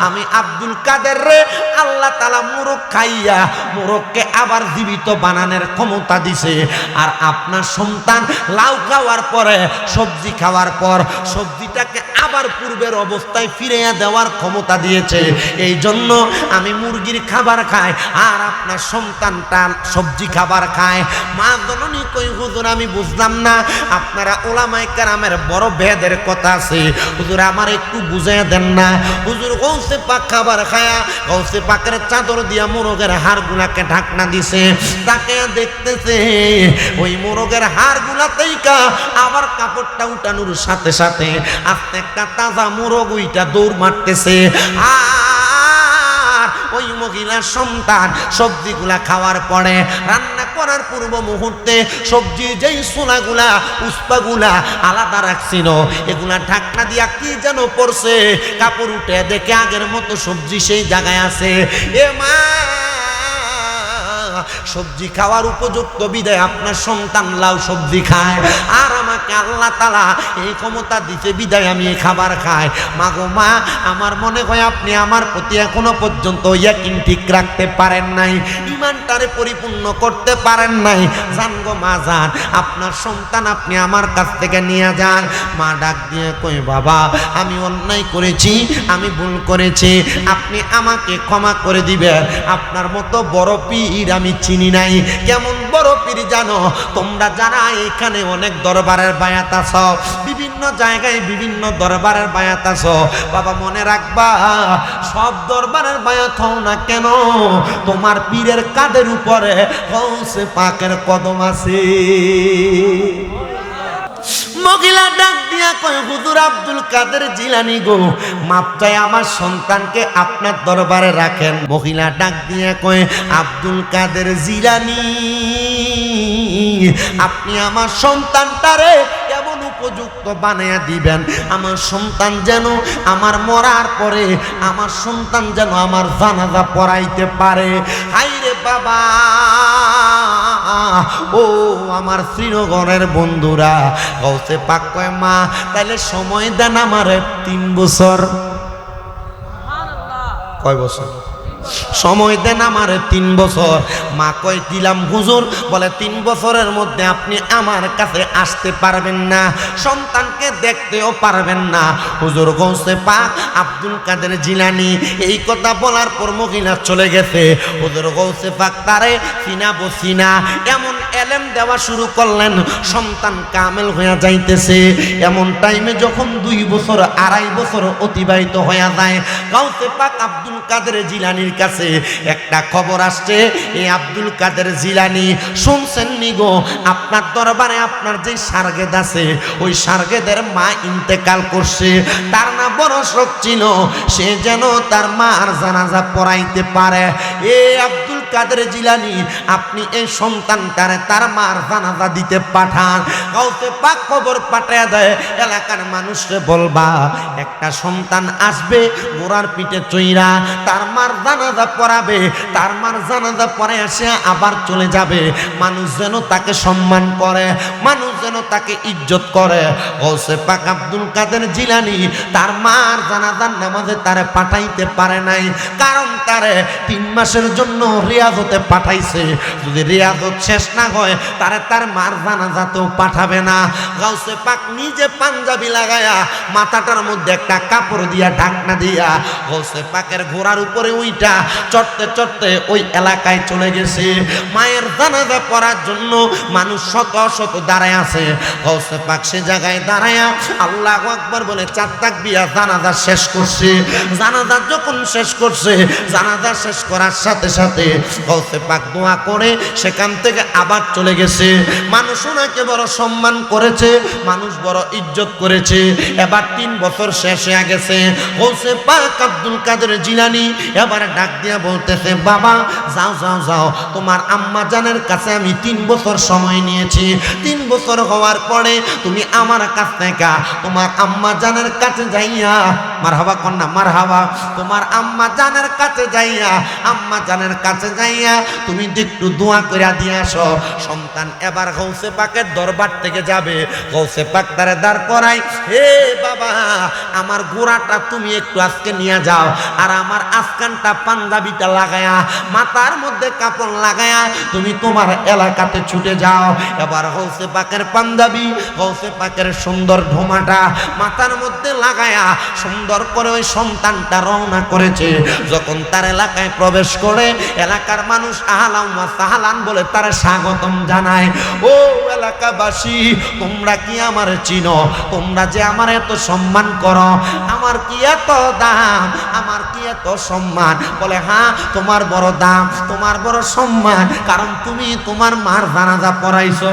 আমি আব্দুল কাদের রে আল্লাহ তাআলা মুরগ খাইয়া মুরগকে আবার জীবিত বানানোর ক্ষমতা দিছে। আর আপনার সন্তান লাউ খাওয়ার পরে, সবজি খাওয়ার পর সবজিটাকে আবার পূর্বের অবস্থায় ফিরিয়ে দেওয়ার ক্ষমতা দিয়েছে। এই জন্য আমি মুরগির খাবার খাই আর আপনার সন্তানটা সবজি খাবার খায়। মা জননী কই হুজুর আমি বুঝলাম না, আপনারা ওলামায়ে কেরামের বড় ভেদের কথা আছে, হুজুর আমার একটু বুঝিয়ে দেন না। হুজুর গৌসে পাক খাবার খায়া গৌসে পাকের চাদর দিয়া মোরগের হাড়গুলাকে ঢাকনা দিছে, তাকে দেখতেছে ওই মোরগের হাড়গুলাতেই আবার কাপড়টা উঠানোর সাথে সাথে আস্তে একটা তাজা মোরগ ওইটা দৌড় মারতেছে। আর ওই মহিলার সন্তান সবজিগুলা খাওয়ার পরে রান্না করার পূর্ব মুহূর্তে সবজি যেই সোনাগুলা উস্পাগুলা আলাদা রাখছিল, এগুলা ঢাকনা দিয়া কি যেন পড়ছে, কাপড় উঠে দেখে আগের মতো সবজি সেই জায়গায় আছে। এ মা, সবজি খাওয়ার উপযুক্ত বিধায় আপনার সন্তান লাউ সবজি খায়, আর আমাকে আল্লাহ তাআলা এই ক্ষমতা দিতে বিধায় আমি এই খাবার খাই। মা গো মা, আমার মনে হয় আপনি আমার প্রতি এখনো পর্যন্ত ইয়াকিন ঠিক রাখতে পারেন নাই, ঈমানটারে পরিপূর্ণ করতে পারেন নাই। জান গো মা যান, আপনার সন্তান আপনি আমার কাছ থেকে নিয়ে যান। মা ডাক দিয়ে কই বাবা আমি অন্যায় করেছি, আমি ভুল করেছি, আপনি আমাকে ক্ষমা করে দিবেন। আপনার মতো বড় পীর আমি চিনি নাই। কেমন বড় পীর জানো তোমরা যারা এখানে অনেক দরবারের বায়াত আছো, বিভিন্ন জায়গায় বিভিন্ন দরবারের বায়াত আছো, বাবা মনে রাখবা সব দরবারের বায়াত হও না কেন, তোমার পীরের কাঁধের উপরে গৌসে পাকের কদম আছে। মহিলা ডাক দিয়া কয় হুজুর আব্দুল কাদের জিলানী গো, মাপ চাই আমার সন্তানকে আপনার দরবারে রাখেন। মহিলা ডাক দিয়া কয় আব্দুল কাদের জিলানী, আপনি আমার সন্তানটারে এমন উপযুক্ত বানায়া দিবেন, আমার সন্তান যেন আমার মরার পরে আমার সন্তান যেন আমার জানাজা পড়াইতে পারে। হাইরে বাবা, ও আমার শ্রীনগরের বন্ধুরা, গৌসে পাক কয় মা তাইলে সময় দেন আমার 3 বছর। কয় বছর? সময় দেন আমার 3 বছর। মা কয় দিলাম হুজুর। বলে 3 বছরের মধ্যে আপনি আমার কাছে আসতে পারবেন না, সন্তানকে দেখতেও পারবেন না। হুজুর গৌসে পাক আব্দুল কাদের জিলানী এই কথা বলার পর মহিলা চলে গেছে। হুজুর গৌসে পাক তারে চিনাবো চিনা এমন এলেম দেওয়া শুরু করলেন, সন্তান কামেল হয়ে যাইতেছে। এমন টাইমে যখন 2 বছর 2.5 বছর অতিবাহিত হয়ে যায়, গৌসে পাক আব্দুল কাদের জিলানীর কাছে একটা খবর আসছে, এই আব্দুল কাদের জিলানী শুনছেন নি গো, আপনার দরবারে আপনার যে সারগেদ আছে ওই সারগেদের মা ইন্তেকাল করছে, তার না বড় শখ ছিল সে যেন তার মার জানাজা পড়াইতে পারে। এ আব্দুল কাদের জিলানী আপনি এই সন্তানটারে তার মার জানাজা দিতে পাঠান। গৌসে পাক খবর পাঠায় দেয়, এলাকার মানুষকে বলবা একটা সন্তান আসবে গোড়ার পিঠে চইরা তার মার জানাজা পড়াবে, তার মার জানাজা পড়ে আসে আবার চলে যাবে, মানুষ যেন তাকে সম্মান করে, মানুষ যেন তাকে ইজ্জত করে। গৌসে পাক আব্দুল কাদের জিলানী তার মার জানাজার নামাজে তারে পাঠাইতে পারে নাই, কারণ তারে 3 মাসের জন্য রিয়াজতে পাঠাইছে। যদি রিয়াজত শেষ না হয় তারে তার মার জানাজাতেও পাঠাবে না। গৌসে পাক নিজে পাঞ্জাবি লাগায়া মাথাটার মধ্যে একটা কাপড় দিয়া ঢাকনা দিয়া গৌসে পাকের ঘোড়ার উপরে উইটা চড়তে চড়তে ওই এলাকায় চলে গেছে। মায়ের জানাজা পড়ার জন্য মানুষ শত শত দাঁড়ায় আছে। গৌসে পাক সে জায়গায় দাঁড়ায়া আল্লাহু আকবার বলে 4 তাকবীর জানাজা শেষ করছে। জানাজা যখন শেষ করছে, জানাজা শেষ করার সাথে সাথে গৌসে পাক দোয়া করে সেখান থেকে আবার চলে গেছে। মানুষ ওনাকে বড় সম্মান করেছে, মানুষ বড় ইজ্জত করেছে। এবার 3 বছর শেষ হয়ে গেছে। গৌসে পাক আব্দুল কাদের জিলানী এবার ডাক দিয়া বলতেছে, বাবা যাও যাও যাও, তোমার আম্মা জানের কাছে আমি 3 বছর সময় নিয়েছি। 3 বছর হওয়ার পরে তুমি আমার কাছ থেকে তোমার আম্মা জানের কাছে যাইয়া মারহাবা কন্যা মারহাবা। তোমার আম্মা জানের কাছে যাইয়া, আম্মা জানের কাছে যাইয়া তুমি একটু দোয়া কইরা দিয়ে আসো। সন্তান এবার গৌসে পাকের দরবার থেকে যাবে, গৌসে পাক তারে দাঁড় করাই, হে বাবা আমার গোড়াটা তুমি একটু আজকে নিয়ে যাও, আর আমার আফগানটা পাঞ্জাবিটা লাগায়া, মাথার মধ্যে কাপড় লাগায়া তুমি তোমার এলাকাতে ছুটে যাও। এবার গৌসে পাকের পাঞ্জাবি, গৌসে পাকের সুন্দর ঢোমাটা মাথার মধ্যে লাগায়া সুন্দর করে ওই সন্তানটা রওনা করেছে। যখন তার এলাকায় প্রবেশ করে, এলাকার মানুষ আহলান ওয়া সাহলান বলে তার স্বাগতম জানায়। ও এলাকাবাসী, তোমরা কি আমার চিনো? তোমরা যে আমার এত সম্মান করো, আমার কি এত দাম, আমার কি এত সম্মান? বলে হ্যাঁ, তোমার বড় দাম, তোমার বড় সম্মান, কারণ তুমি তোমার মার জানাজা পড়াইছো।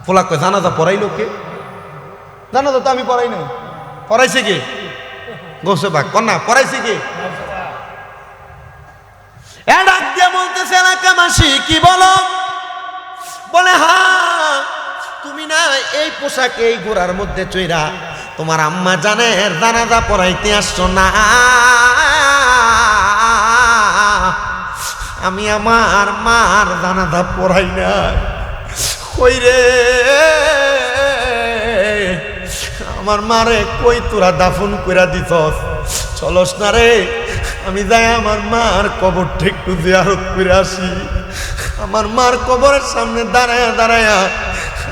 পোলা কয় জানাজা পড়াইলো কে? জানাজা তো আমি পড়াই নাই। পড়াইছে কে? গৌসে পাক কন্যা পড়াইছে কে? ডাক দিয়ে বলতেছে এলাকাবাসী কি বলো? বলে হ্যাঁ, তুমি না এই পোশাকে এই ঘোড়ার মধ্যে চইরা তোমার আম্মা জানের জানাজা পড়াইতে আসছো না? আমি আমার মার জানাজা পড়াই নাই। কই রে আমার মারে, কই তোরা দাফন কইরা দিছস? চলস না রে, আমি যাই আমার মার কবরটা একটু জিয়ারত করে আসি। আমার মার কবরের সামনে দাঁড়ায়া দাঁড়ায়া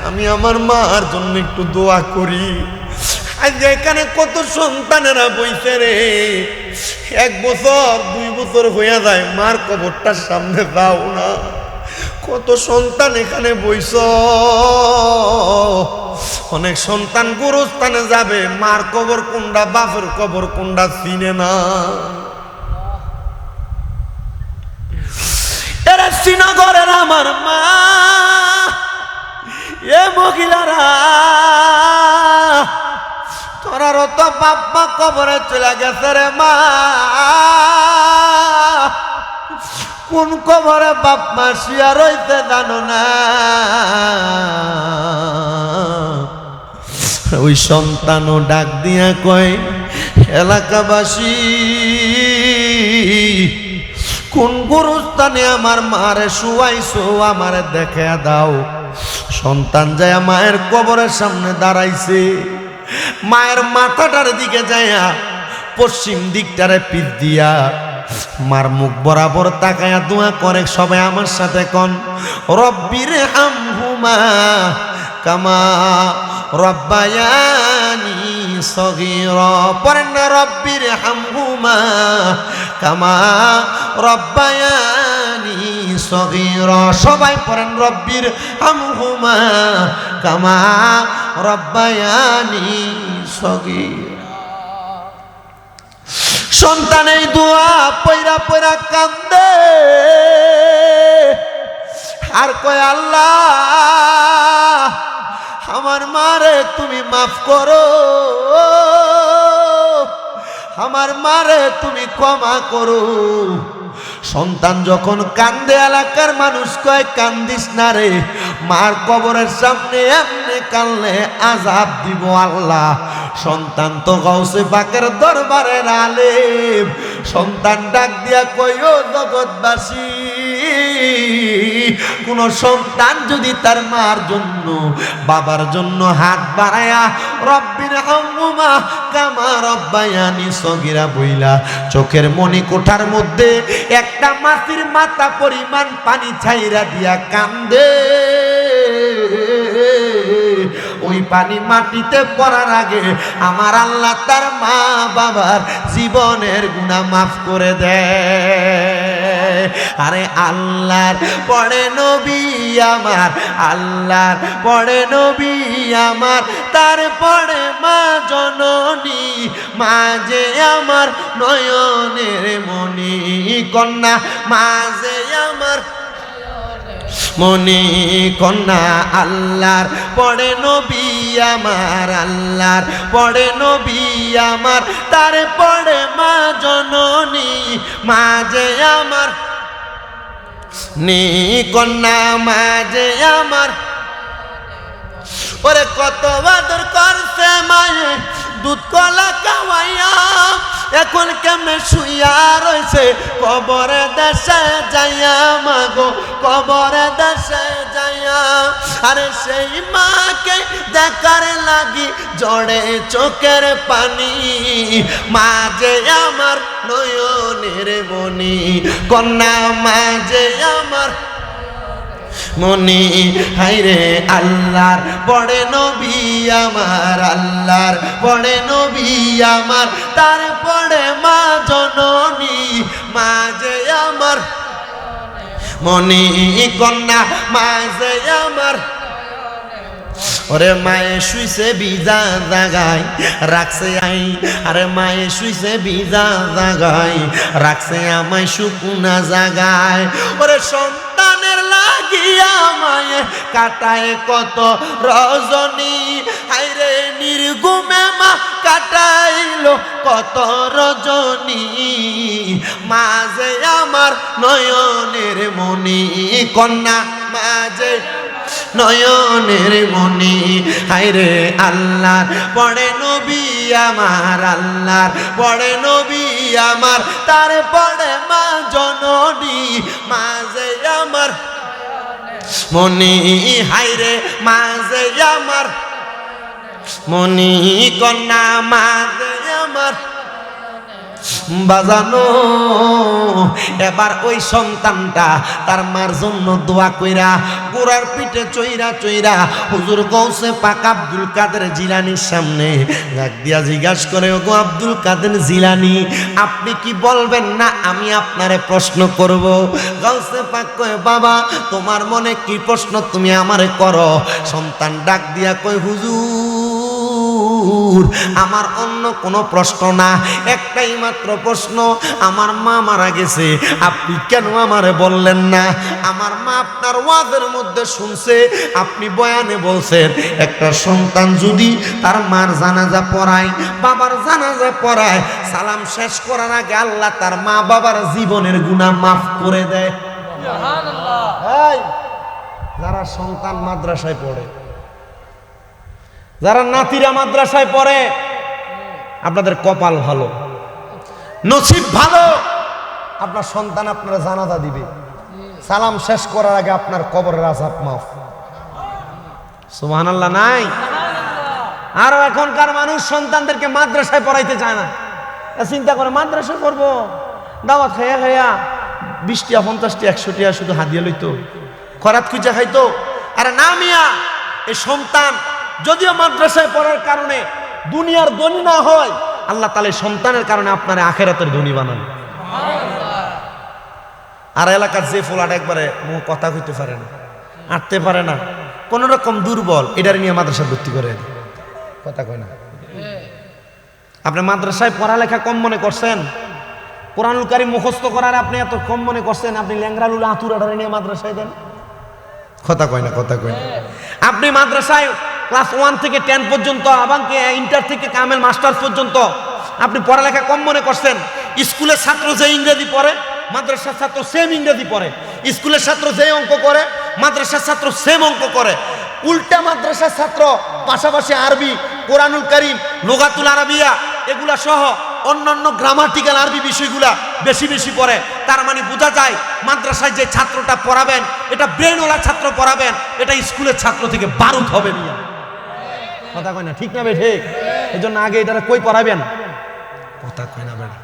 আমি আমার মার জন্য একটু দোয়া করি। আজ এখানে কত সন্তানেরা বইছে রে, 1 বছর 2 বছর হইয়া যায়, মার কবরটার সামনে যাও না। কত সন্তান এখানে বইছ, অনেক সন্তান গুরুস্থানে যাবে, মার কবর কোনটা বাপের কবর কোনটা চিনে না। এরা শ্রীনগরের আমার মা, এ মহিলারা তোরার তো বাপ্পা কবরে চলে গেছে রে মা। কোন কবরে বাপ্পা শুয়া রইতে জানো না? ওই সন্তানও ডাক দিয়া কয় এলাকাবাসী, কোন গুরুস্থানে আমার মারে শুয়াইছো আমারে দেখে দাও। সন্তান যায় মায়ের কবরের সামনে দাঁড়াইছে, মায়ের মাথাটার দিকে যাইয়া পশ্চিম দিকটারে পিঠ দিয়া মার মুখ বরাবর তাকায়া দোয়া করে। সবাই আমার সাথে কোন রব্বির হামহুমা কামা রব্বায়ানি সগীরা। পড়েন না রব্বির হামহুমা কামা রব্বায়ানি সগীরা। সবাই পড়েন রব্বির হামহুমা কামা রব্বায়ানি সগীরা। সন্তান এই দোয়া পয়রা পয়রা কান্দে আর কয় আল্লাহ আমার মারে তুমি মাফ করো, আমার মারে তুমি ক্ষমা করো। সন্তান যখন কান্দে এলাকার মানুষ কয় কান্দিস না রে, মার কবরের সামনে এমনি কানলে আযাব দিব আল্লাহ। সন্তান তো গাউসে পাকের দরবারের আলেম। সন্তান ডাক দিয়া কই ও জগৎবাসী, কোন সন্তান যদি তার মার জন্য বাবার জন্য হাত বাড়ায়া রব্বির হামহুমা কামা রব্বায়ানি সগীরা বইলা চোখের মনি কোঠার মধ্যে একটা মাছির মাথা পরিমাণ পানি ছাইরা দিয়া কান্দে, ওই পানি মাটিতে পড়ার আগে আমার আল্লাহ তার মা বাবার জীবনের গুনাহ মাফ করে দেয়। আরে আল্লাহর পড়ে নবী আমার, আল্লাহর পড়ে নবী আমার, তারপরে মা জননী, মা যে আমার নয়নের মনি কন্যা, মা যে আমার মনি কন্যা। আল্লাহর পড়ে নবী আমার, আল্লাহর পড়ে নবী আমার, তারপরে মা জননী, মা যে আমার নি কন্যা, মা যে আমার। ওরে কত আদর করছে মায়ে দুধ কলা খাওয়াইয়া এখন কেমনে শুইয়া রয়েছে কবরে দেশে যাইয়া মাগো কবরে দেশে যাইয়া আরে সেই মাকে দেখার লাগি জড়ে চোখের পানি মা যে আমার নয়নের মনি কন্যা মা যে আমার মনি হাইরে আল্লাহর বড় নবী আমার আল্লাহর বড় নবী আমার তারপরে মা জননী মা যে আমার মনি কন্যা মা যে আমার ওরে মায়ে শুইছে বিজা জাগায় রাখছে আই আরে মায়ে শুইছে বিজা জাগায় রাখছে আমায় শুকুনা জাগায় ওরে সন্তানের লাগিয়া মায়ে কাটায় কত রজনী হাইরে নির্গুমে মা কাটাইলো কত রজনী মা যে আমার নয়নের মনি কন্যা মা যে নয়নের মনি হায়রে আল্লাহর পড়ে নবী আমার আল্লাহর পড়ে নবী আমার তারপরে মা জননী মা যে আমার মনি হায়রে মা যে আমার মনি কন্যা মা যে আমার বাজানো এবার ওই সন্তানটা তার মার জন্য দোয়া কইরা গোড়ার পিঠে চইরা চইরা হুজুর গৌসে পাক আব্দুল কাদের জিলানির সামনে ডাক দিয়া জিজ্ঞাসা করে ওগো আব্দুল কাদের জিলানি আপনি কি বলবেন না আমি আপনারে প্রশ্ন করব গৌসে পাক কয় বাবা তোমার মনে কি প্রশ্ন তুমি আমারে করো সন্তান ডাক দিয়া কয় হুজুর আমার অন্য কোনো প্রশ্ন না একটাই মাত্র প্রশ্ন আমার মা মারা গেছে আপনি কেন আমারে বললেন না আমার মা আপনার ওয়াজের মধ্যে শুনছে আপনি বয়ানে বলছেন একটা সন্তান যদি তার মার জানাজা পড়ায় বাবার জানাজা পড়ায় সালাম শেষ করার আগে আল্লাহ তার মা বাবার জীবনের গুনাহ মাফ করে দেয় সুবহানাল্লাহ এই যারা সন্তান মাদ্রাসায় পড়ে যারা নাতিরা মাদ্রাসায় পড়ে আপনাদের কপাল ভালো নসিব ভালো আপনার সন্তান আপনারা জানাজা দিবে সালাম শেষ করার আগে আপনার কবরের আযাব মাফ সুবহানাল্লাহ নাই আর এখনকার মানুষ সন্তানদেরকে মাদ্রাসায় পড়াইতে চায় না চিন্তা করে মাদ্রাসায় পড়বো দাওয়াত খাইয়া খাইয়া 20 টিয়া 50 টিয়া 100 টিয়া শুধু হাদিয়া লইতো খরাত খুঁজা খাইতো আরে না মিয়া এই সন্তান যদিও মাদ্রাসায় পড়ার কারণে দুনিয়ার ধনী না হয় আল্লাহ তাআলা সন্তানের কারণে আপনার আখিরাতের ধনী বানান আর এলাকার যে ফোলাটা একবারে কথা কইতে পারে না আটতে পারে না কোন রকম দুর্বল এটার নিয়ে মাদ্রাসায় ভর্তি করে কথা কয় না আপনি মাদ্রাসায় পড়ালেখা কম মনে করছেন কোরআনুল কারীম মুখস্থ করার আপনি এত কম মনে করছেন আপনি ল্যাংরালুল আতুরাটারে নিয়ে মাদ্রাসায় দেন কথা কয় না কথা কয় না আপনি মাদ্রাসায় ক্লাস 1 থেকে 10 পর্যন্ত আবাঙ্কে ইন্টার থেকে কামেল মাস্টার্স পর্যন্ত আপনি পড়ালেখা কম মনে করছেন স্কুলের ছাত্র যে ইংরেজি পড়ে মাদ্রাসার ছাত্র সেম ইংরেজি পড়ে স্কুলের ছাত্র যে অঙ্ক করে মাদ্রাসার ছাত্র সেম অঙ্ক করে উল্টা মাদ্রাসার ছাত্র পাশাপাশি আরবি কোরআনুল কারীম লুগাতুল আরাবিয়া এগুলা সহ অন্যান্য গ্রামাটিক্যাল আরবি বিষয়গুলা বেশি বেশি পড়ে তার মানে বোঝা যায় মাদ্রাসায় যে ছাত্রটা পড়াবেন এটা ব্রেনওয়ালা ছাত্র পড়াবেন এটা স্কুলের ছাত্র থেকে বারুদ হবে মিয়া কথা কয় না ঠিক না বে ঠিক এজন্য আগে এটা কই পড়াবেন কথা কয় না বেটা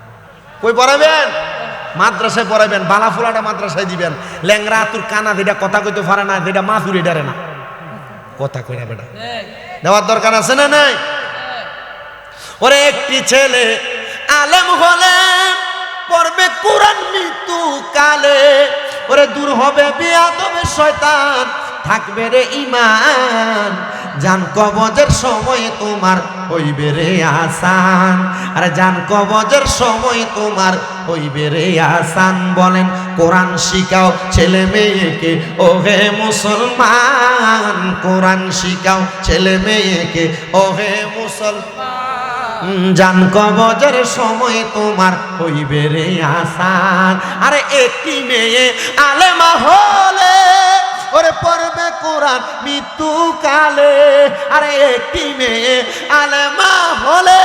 কই পড়াবেন মাদ্রাসায় পড়াবেন বালাফুলাটা মাদ্রাসায় দিবেন ল্যাংরা আতুর কানা যেটা কথা কইতে পারে না যেটা মাথুরি ডারে না কথা কয় না বেটা দেওয়ার দরকার আছে না নাই ওরে একটি ছেলে আলেম হলে পড়বে কোরআন মৃত্যু কালে ওরে দূর হবে বিয়াদবে শয়তান থাকবে রে ঈমান জান কবজের সময় তোমার হইবে রে আসান আরে জান কবজের সময় তোমার হইবে রে আসান বলেন কোরআন শিখাও ছেলে মেয়েকে ও হে মুসলমান কোরআন শিখাও ছেলে মেয়েকে ও হে মুসলমান জান কবজের সময় তোমার হইবে রে আসান আরে একটি মেয়ে আলেমা হলে ওরে পড়বে কোরআন মৃত্যুকালে। আরে একটি মেয়ে আলেমা হলে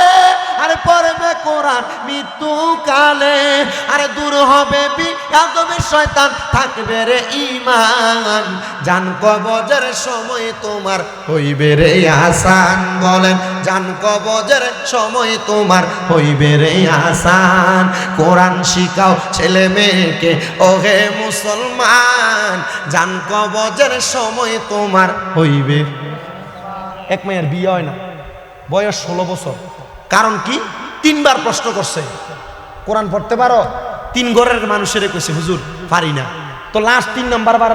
আরে পড়বে কোরআন মৃত্যুকালে। আরে দূর হবে বিয়াদবি শয়তান, থাকবে রে ঈমান। জান কবজের সময় তোমার হইবে রে আসান। বলেন জান কবজের সময় তোমার হইবে রে আসান। কোরআন শিখাও ছেলে মেয়েকে ওহে মুসলমান, জান কবজের সময় তোমার হইবে। এক মেয়ের বিয়ে হয় না, বয়স 16 বছর। কারণ কি? 3 বার প্রশ্ন করছে কোরআন পড়তে পারো? 3 ঘরের মানুষের কইছে হুজুর পারি না। তো লাস্ট 3 নাম্বার বার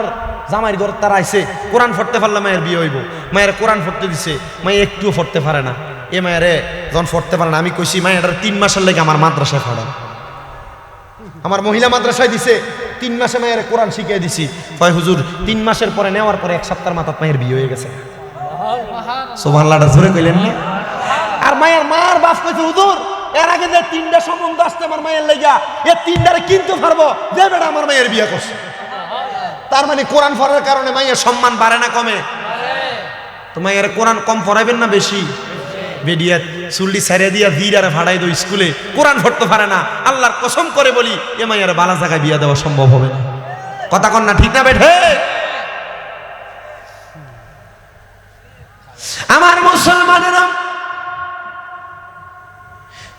জামাইয়ের ঘর তারা আইছে, কোরআন পড়তে পারলে মায়ের বিয়ে হইব। মায়ের কোরআন পড়তে দিছে, মায়ে একটুও পড়তে পারে না। এ মায়েরে যখন পড়তে পারে না, আমি কইছি মায়ের 3 মাসের লেগে আমার মাদ্রাসায় পড়ান। আমার মহিলা মাদ্রাসায় দিছে, 3 মাসে মায়ের কোরআন শিখিয়ে দিছি। কয় হুজুর 3 মাসের পরে নেওয়ার পরে 1 সপ্তাহের মাথায় মায়ের বিয়ে হয়ে গেছে। সুবহানাল্লাহটা জোরে কইলেন না? আর মায়ের মার বাপ কইছে হুজুর এর আগে যে 3টা সম্বন্ধ আসছে আমার মায়ের লেগা, এই 3টারে কিনতে পারবো যে বেটা আমার মায়ের বিয়ে করছে। তার মানে কোরআন পড়ার কারণে মায়ের সম্মান বাড়ে না কমে? তো মায়ের কোরআন কম পড়াইবেন না বেশি? বেডিয়া চুল্লি ছাড়িয়ে দিয়া ভিড়ারে ভাড়াই দো স্কুলে, কোরআন পড়তে পারে না। আল্লাহর কসম করে বলি এ মায়ের বালা জায়গায় বিয়া দেওয়া সম্ভব হবে না। কথা কন না ঠিক না বেঠে? আমার মুসলমানেরা,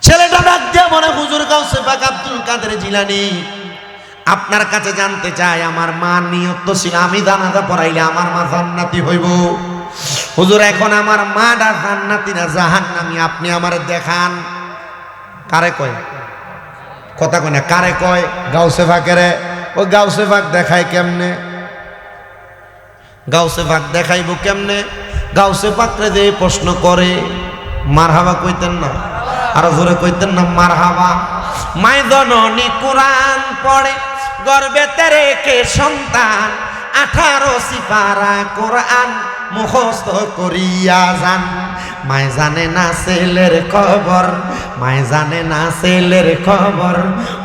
ছেলেটা ডাক দিয়া বলে হুজুর গাউসে পাক আব্দুল কাদের জিলানী আপনার কাছে জানতে চাই, আমার মা নিয়ত ছিল আমি জানাজা পড়াইলে আমার মা জান্নাতি হইব। হুজুর এখন আমার মাটা জান্নাতি না জাহান্নামী, আপনি আমারে দেখান। কারে কয়? কথা কয় না, কারে কয়? গাউসে পাকেরে। ও গাউসে পাক দেখায় কেমনে? গাউসে পাক দেখাইব কেমনে? গাউসে পাকরে যে প্রশ্ন করে মারহাবা কইতেন না? আর জোরে কইতেন না মারহাবা? মায় জননী কোরআন পড়ে গর্বেতে রেখে সন্তান, 18 সিপারা কোরআন মুখস্থ করিয়া যান। মায় জানে না ছেলের খবর, মায় জানে না ছেলের খবর,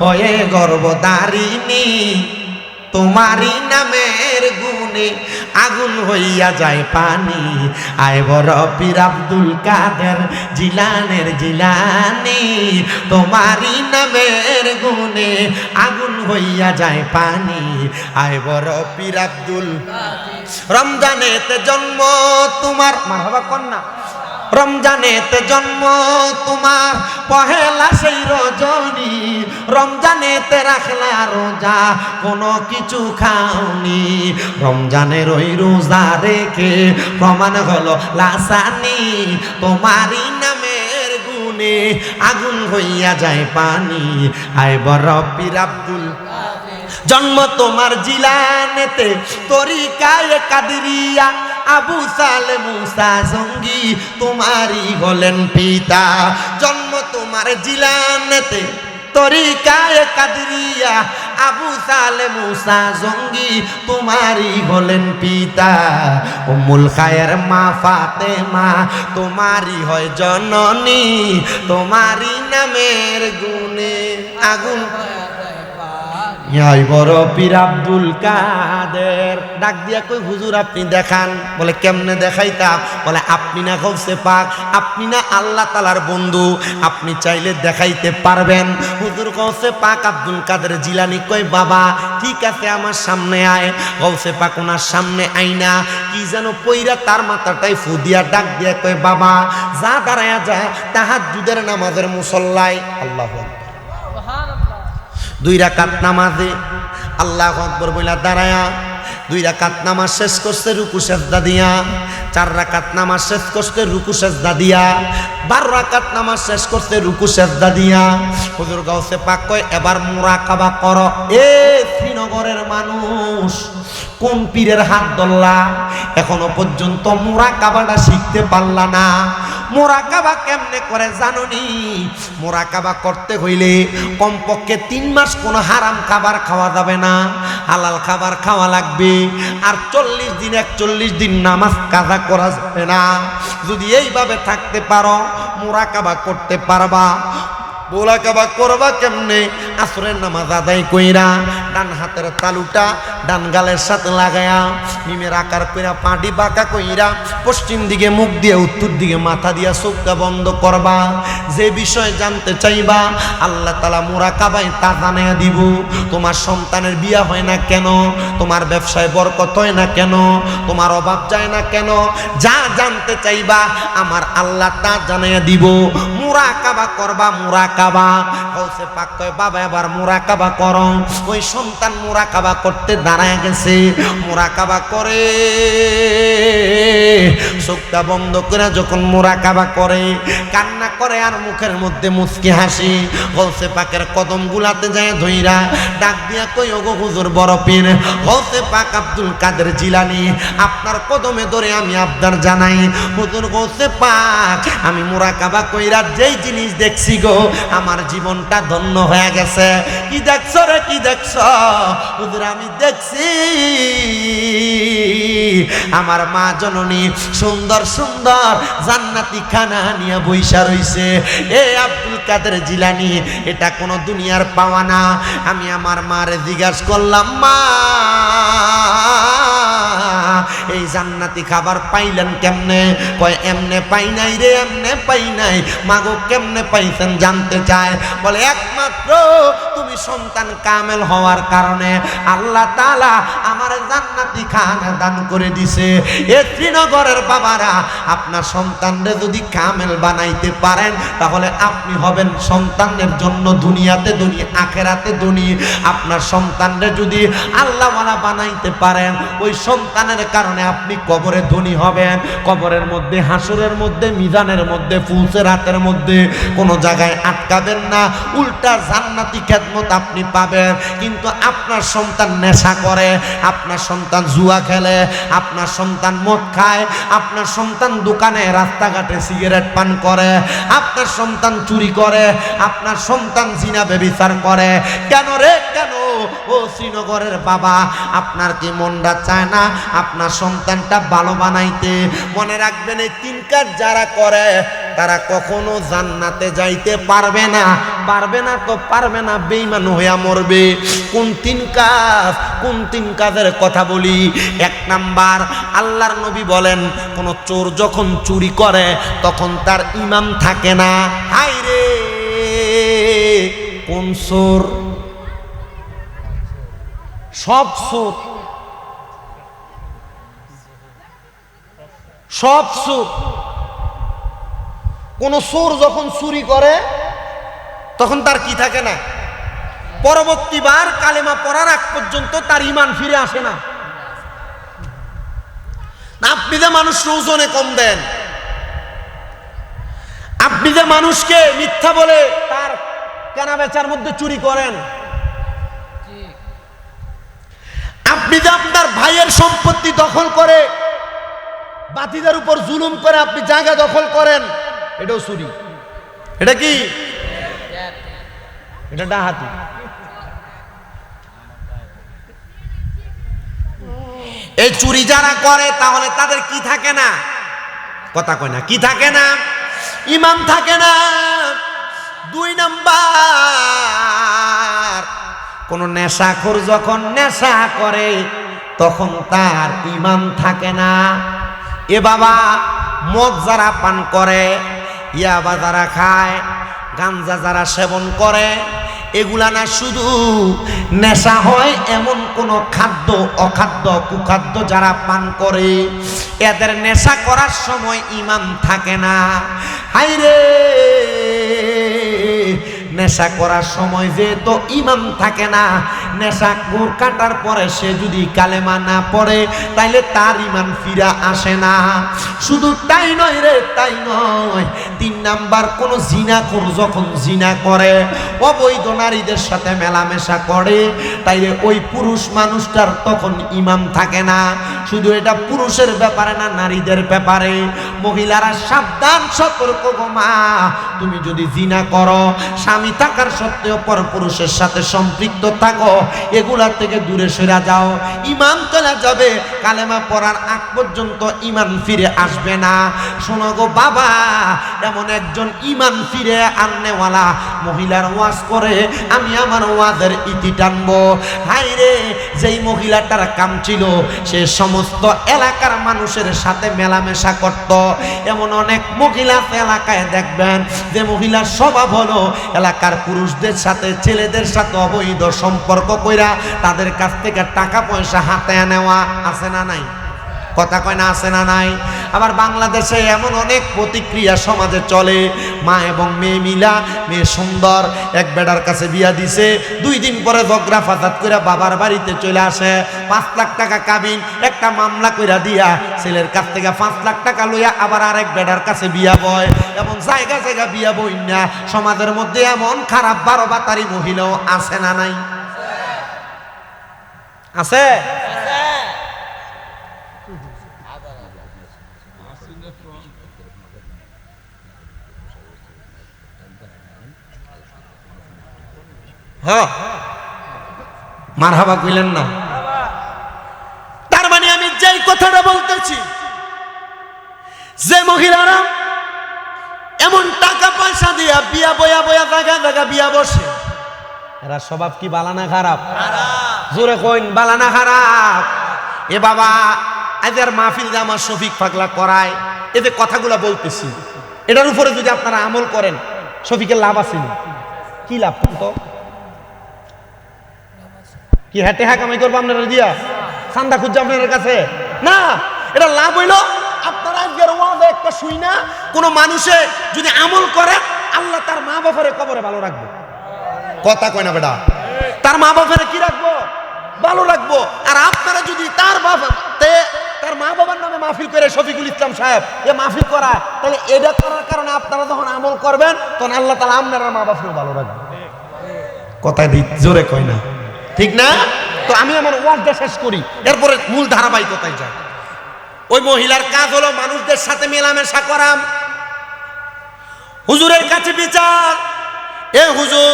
হয়ে গর্ভধারিণী তোমারি নামের গুণে আগুন হইয়া যায় পানি। আয় বড় পীর আব্দুল কাদের জিলানের জিলানি, তোমারি নামের গুণে আগুন হইয়া যায় পানি। আয় বড় পীর আব্দুল। রমজানেতে জন্ম তোমার, মারহাবা কন্যা। রমজানেতে জন্ম তোমার পহেলা সেই রজনী, রমজানেতে রাখলা রোজা কোনো কিছু খাওনি। রমজানের ওই রোজা রেখে প্রমাণ হলো লাসানি, তোমারই নামের গুণে আগুন হইয়া যায় পানি। আয় বড় পীর আব্দুল। জন্ম তোমার জিলানেতে তরিকায় কাদরিয়া, আবু সালে মুসা জঙ্গি তোমারই হলেন পিতা। জন্ম তোমার জিলানেতে তরিকায় কাদরিয়া, আবু সালে মুসা জঙ্গি তোমারই হলেন পিতা। উম্মুল খায়ের মা ফাতেমা তোমারই হয় জননী, তোমারই নামের গুণে আগুন। বড় পীর আব্দুল কাদের ডাক দিয়া কই হুজুর আপনি দেখান। বলে কেমনে দেখাইতাম? বলে আপনি না গাউসে পাক, আপনি না আল্লাহ তাআলার বন্ধু, আপনি চাইলে দেখাইতে পারবেন। হুজুর গাউসে পাক আব্দুল কাদের জিলানী কই বাবা ঠিক আছে আমার সামনে আয়। গাউসে পাক ওনার সামনে আইনা কি যেন পইরা তার মাথাটাই ফু দিয়া ডাক দিয়া কই বাবা যা দাঁড়ায়া যা তাহাজ্জুদের নামাজের মুসল্লায়। আল্লাহু আকবার। 2 রাকাত নামাজে আল্লাহু আকবার বইলা দাঁড়ায়া 2 রাকাত নামাজ শেষ করছে রুকু সেজদা দিয়া, 4 রাকাত নামাজ শেষ করছে রুকু সেজদা দিয়া, 12 রাকাত নামাজ শেষ করছে রুকু সেজদা দিয়া। হুজুর গাউসে পাক কয় এবার মুরাকাবা করো। এ শ্রীনগরের মানুষ কোন পীরের হাত ধরলা? এখনো পর্যন্ত মুরাকাবাটা শিখতে পারলা না। মুরাকাবা কেমনে করে জানোনি? মুরাকাবা করতে হইলে কমপক্ষে 3 মাস কোনো হারাম খাবার খাওয়া যাবে না, হালাল খাবার খাওয়া লাগবে। আর 40 দিন 41 দিন নামাজ কাজা করা যাবে না। যদি এইভাবে থাকতে পারো মুরাকাবা করতে পারবা। মোরাকাবা করবা কেমনে? আসরের নামাজ আদায় কইরা ডান হাতের তালুটা ডান গালের সাথে লাগায়া মিমের আকার কইরা পাটি বাঁকা কইরা পশ্চিম দিকে মুখ দিয়ে উত্তর দিকে মাথা দিয়া চোখটা বন্ধ করবা। যে বিষয় জানতে চাইবা আল্লাহ তাআলা মোরাকাবায় তা জানাইয়া দিব। তোমার সন্তানের বিয়া হয় না কেন, তোমার ব্যবসায় বরকত হয় না কেন, তোমার অভাব যায় না কেন, যা জানতে চাইবা আমার আল্লাহ তা জানাইয়া দিব। মোরাকাবা করবা, মোরাকাবা। গাউসে পাক কয় বাবা এবার মোরাকাবা করো। ওই সন্তান মোরাকাবা করতে দাঁড়ায় গেছে, মোরাকাবা করে চোখটা বন্ধ করে যখন মোরাকাবা করে কান্না করে আর মুখের মধ্যে মুচকি হাসি। গাউসে পাকের কদম গুলাতে যায় ধইরা ডাক দিয়া কই ওগো হুজুর বড় পীর গাউসে পাক আব্দুল কাদের জিলানী আপনার কদমে ধরে আমি আবদার জানাই হুজুর গাউসে পাক আমি মোরাকাবা কইরা যেই জিনিস দেখছি গো আমার জীবনটা ধন্য হয়ে গেছে। কি দেখছো রে, কি দেখছো? হুজুর আমি দেখছি আমার মা জননী সুন্দর সুন্দর জান্নাতি খানা নিয়ে বইসা রইছে। এ আব্দুল কাদের জিলানী এটা কোনো দুনিয়ার পাওয়া না। আমি আমার মারে জিজ্ঞাসা করলাম মা এই জান্নাতি খাবার পাইলেন কেমনে? কয় এমনে পাই নাই রে, এমনে পাই নাই। মাগো কেমনে পাইছেন জানতে চায়। বলে একমাত্র তুমি সন্তান কামেল হওয়ার কারণে আল্লাহ তাআলা আমার জান্নাতি খানা দান করে দিছে। এ শ্রীনগরের বাবারা আপনার সন্তানরে যদি কামেল বানাইতে পারেন তাহলে আপনি হবেন সন্তানের জন্য দুনিয়াতে ধনী আখেরাতে ধনী। আপনার সন্তানরে যদি আল্লাহওয়ালা বানাইতে পারেন ওই সন্তানের কারণে আপনি কবরে ধনী হবেন। কবরের মধ্যে, হাসরের মধ্যে, মিজানের মধ্যে, ফুলসেরাতের মধ্যে কোনো জায়গায় আটকাবেন না, উল্টা জান্নাতি খেদমত আপনি পাবেন। কিন্তু আপনার সন্তান নেশা করে, আপনার সন্তান জুয়া খেলে, আপনার সন্তান মদ খায়, আপনার সন্তান দোকানে রাস্তাঘাটে সিগারেট পান করে, আপনার সন্তান চুরি করে, আপনার সন্তান জিনা ব্যভিচার করে, কেন রে কেন? ও শ্রীনগরের বাবা আপনার কি মনটা চায় না আপনার সন্তানটা ভালো বানাইতে? মনে রাখবেন এই তিন কাজ যারা করে তারা কখনো জান্নাতে যাইতে পারবে না। পারবে না তো পারবে না, বেঈমান হইয়া মরবে। কোন তিন কাজ? কোন তিন কাজের কথা বলি? এক নাম্বার আল্লাহর নবী বলেন কোন চোর যখন চুরি করে তখন তার ঈমান থাকে না। হায় রে কোন চোর? সব চোর, সব চোর। কোন চোর যখন চুরি করে তখন তার কি থাকে না? পরবর্তীবার কালেমা পড়ার আগ পর্যন্ত তার ঈমান ফিরে আসে না। আপনি যে মানুষ ওজনে কম দেন, আপনি যে মানুষকে মিথ্যা বলে তার কেনা বেচার মধ্যে চুরি করেন, আপনি যে আপনার ভাইয়ের সম্পত্তি দখল করে বাতিদের উপর জুলুম করে আপনি জায়গা দখল করেন, এটাও চুরি। এটা কি? এটা ডাহাতি। এই চুরি যারা করে তাহলে তাদের কি থাকে না? কথা কয় না, কি থাকে না? ঈমান থাকে না। দুই নাম্বার কোন নেশাখোর যখন নেশা করে তখন তার ঈমান থাকে না। এ বাবা মদ যারা পান করে, ইয়াবা যারা খায়, গাঞ্জা যারা সেবন করে, এগুলা না শুধু নেশা হয় এমন কোন খাদ্য অখাদ্য কুখাদ্য যারা পান করে এদের নেশা করার সময় ঈমান থাকে না। হায়রে নেশা করার সময় যে তো ঈমান থাকে না, নেশা গুড় কাটার পরে সে যদি কালেমা না পড়ে তাইলে তার ঈমান ফিরা আসে না। শুধু তাই নয় রে, তাই নয়। তিন নাম্বার কোন জিনাখোর যখন জিনা করে, অবৈধ নারীদের সাথে মেলামেশা করে, তাইলে ওই পুরুষ মানুষটার তখন ঈমান থাকে না। শুধু এটা পুরুষের ব্যাপারে না, নারীদের ব্যাপারে। মহিলারা সাবধান, সতর্ক গো মা। তুমি যদি জিনা করো, স্বামী থাকার সত্ত্বেও পরপুরুষের সাথে সম্পৃক্ত থাকো, এগুলা থেকে দূরে সরে যাও। ঈমান চলে যাবে, কালেমা পড়ার আগ পর্যন্ত ঈমান ফিরে আসবে না। শোনো গো বাবা, এমন একজন ঈমান ফিরে আননেওয়ালা মহিলার ওয়াজ করে আমি আমার ওয়াজের ইতি টানবো। হাই রে, যেই মহিলাটার কাম ছিল সে সমস্ত এলাকার মানুষের সাথে মেলামেশা করত। এমন অনেক মহিলা এলাকায় দেখবেন যে মহিলার স্বভাব হলো এলাকার পুরুষদের সাথে ছেলেদের সাথে অবৈধ সম্পর্ক কইরা তাদের কাছ থেকে টাকা পয়সা হাতে নেওয়া। আছে না নাই? কথা কয় না, আছে না নাই? আবার বাংলাদেশে এমন অনেক প্রতিক্রিয়া সমাজে চলে, মা এবং মেয়ে মিলা, মেয়ে সুন্দর, এক বেটার কাছে বিয়া দিছে, 2 দিন পরে ঝগড়া ফাসাদ কইরা বাবার বাড়িতে চলে আসে, 5 লাখ টাকা কাবিন, একটা মামলা কইরা দিয়া ছেলের কাছ থেকে 5 লাখ টাকা লইয়া আবার আরেক বেটার কাছে বিয়া বয়। এমন জায়গা জায়গা বিয়া বই না। সমাজের মধ্যে এমন খারাপ 12 বাতারি মহিলাও আছে না নাই? আছে। হ্যাঁ, মারহাবা কইলেন না? তার মানে আমি যেই কথাটা বলতেছি, যে মহিলারা এমন টাকা পয়সা দিয়া বিয়া বয়া বয়া জায়গা জায়গা বিয়া বসে, এরা স্বভাব কি বালা না খারাপ? জোরে কইন, বালা না খারাপ? এ বাবা, আজের মাহফিল যে আমার শফিক পাগলা করায়, এতে কথাগুলা বলতেছি, এটার উপরে যদি আপনারা আমল করেন শফিকের লাভ আছে না? কি লাভ? তো কি হাতে হা কামাই করবো আপনারা দিয়া? চান্দা খুঁজছে আপনাদের কাছে না? এটা লাভ হইলো আপনারা আজকের ওয়াজে একটা শুই না, কোনো মানুষে যদি আমল করে আল্লাহ তার মা বাবার কবরে ভালো রাখবে। কথা কয় না বেটা? তার মা বাবার কি রাখবো? ভালো রাখবো। আর আপনারা যদি তার মা বাবার নামে মাহফিল করে শফিকুল ইসলাম সাহেব এ মাহফিল করা, তাহলে এটা করার কারণে আপনারা যখন আমল করবেন তখন আল্লাহ তাআলা আপনার মা বাবাকেও ভালো রাখবে। কথা জোরে কয় না? ঠিক না? তো আমি আমার ওয়াজটা শেষ করি, এরপরে মূল ধারাবাহিকতায় যাই। ওই মহিলার কাজ হলো মানুষদের সাথে মেলামেশা করা। হুজুরের কাছে বিচার, এ হুজুর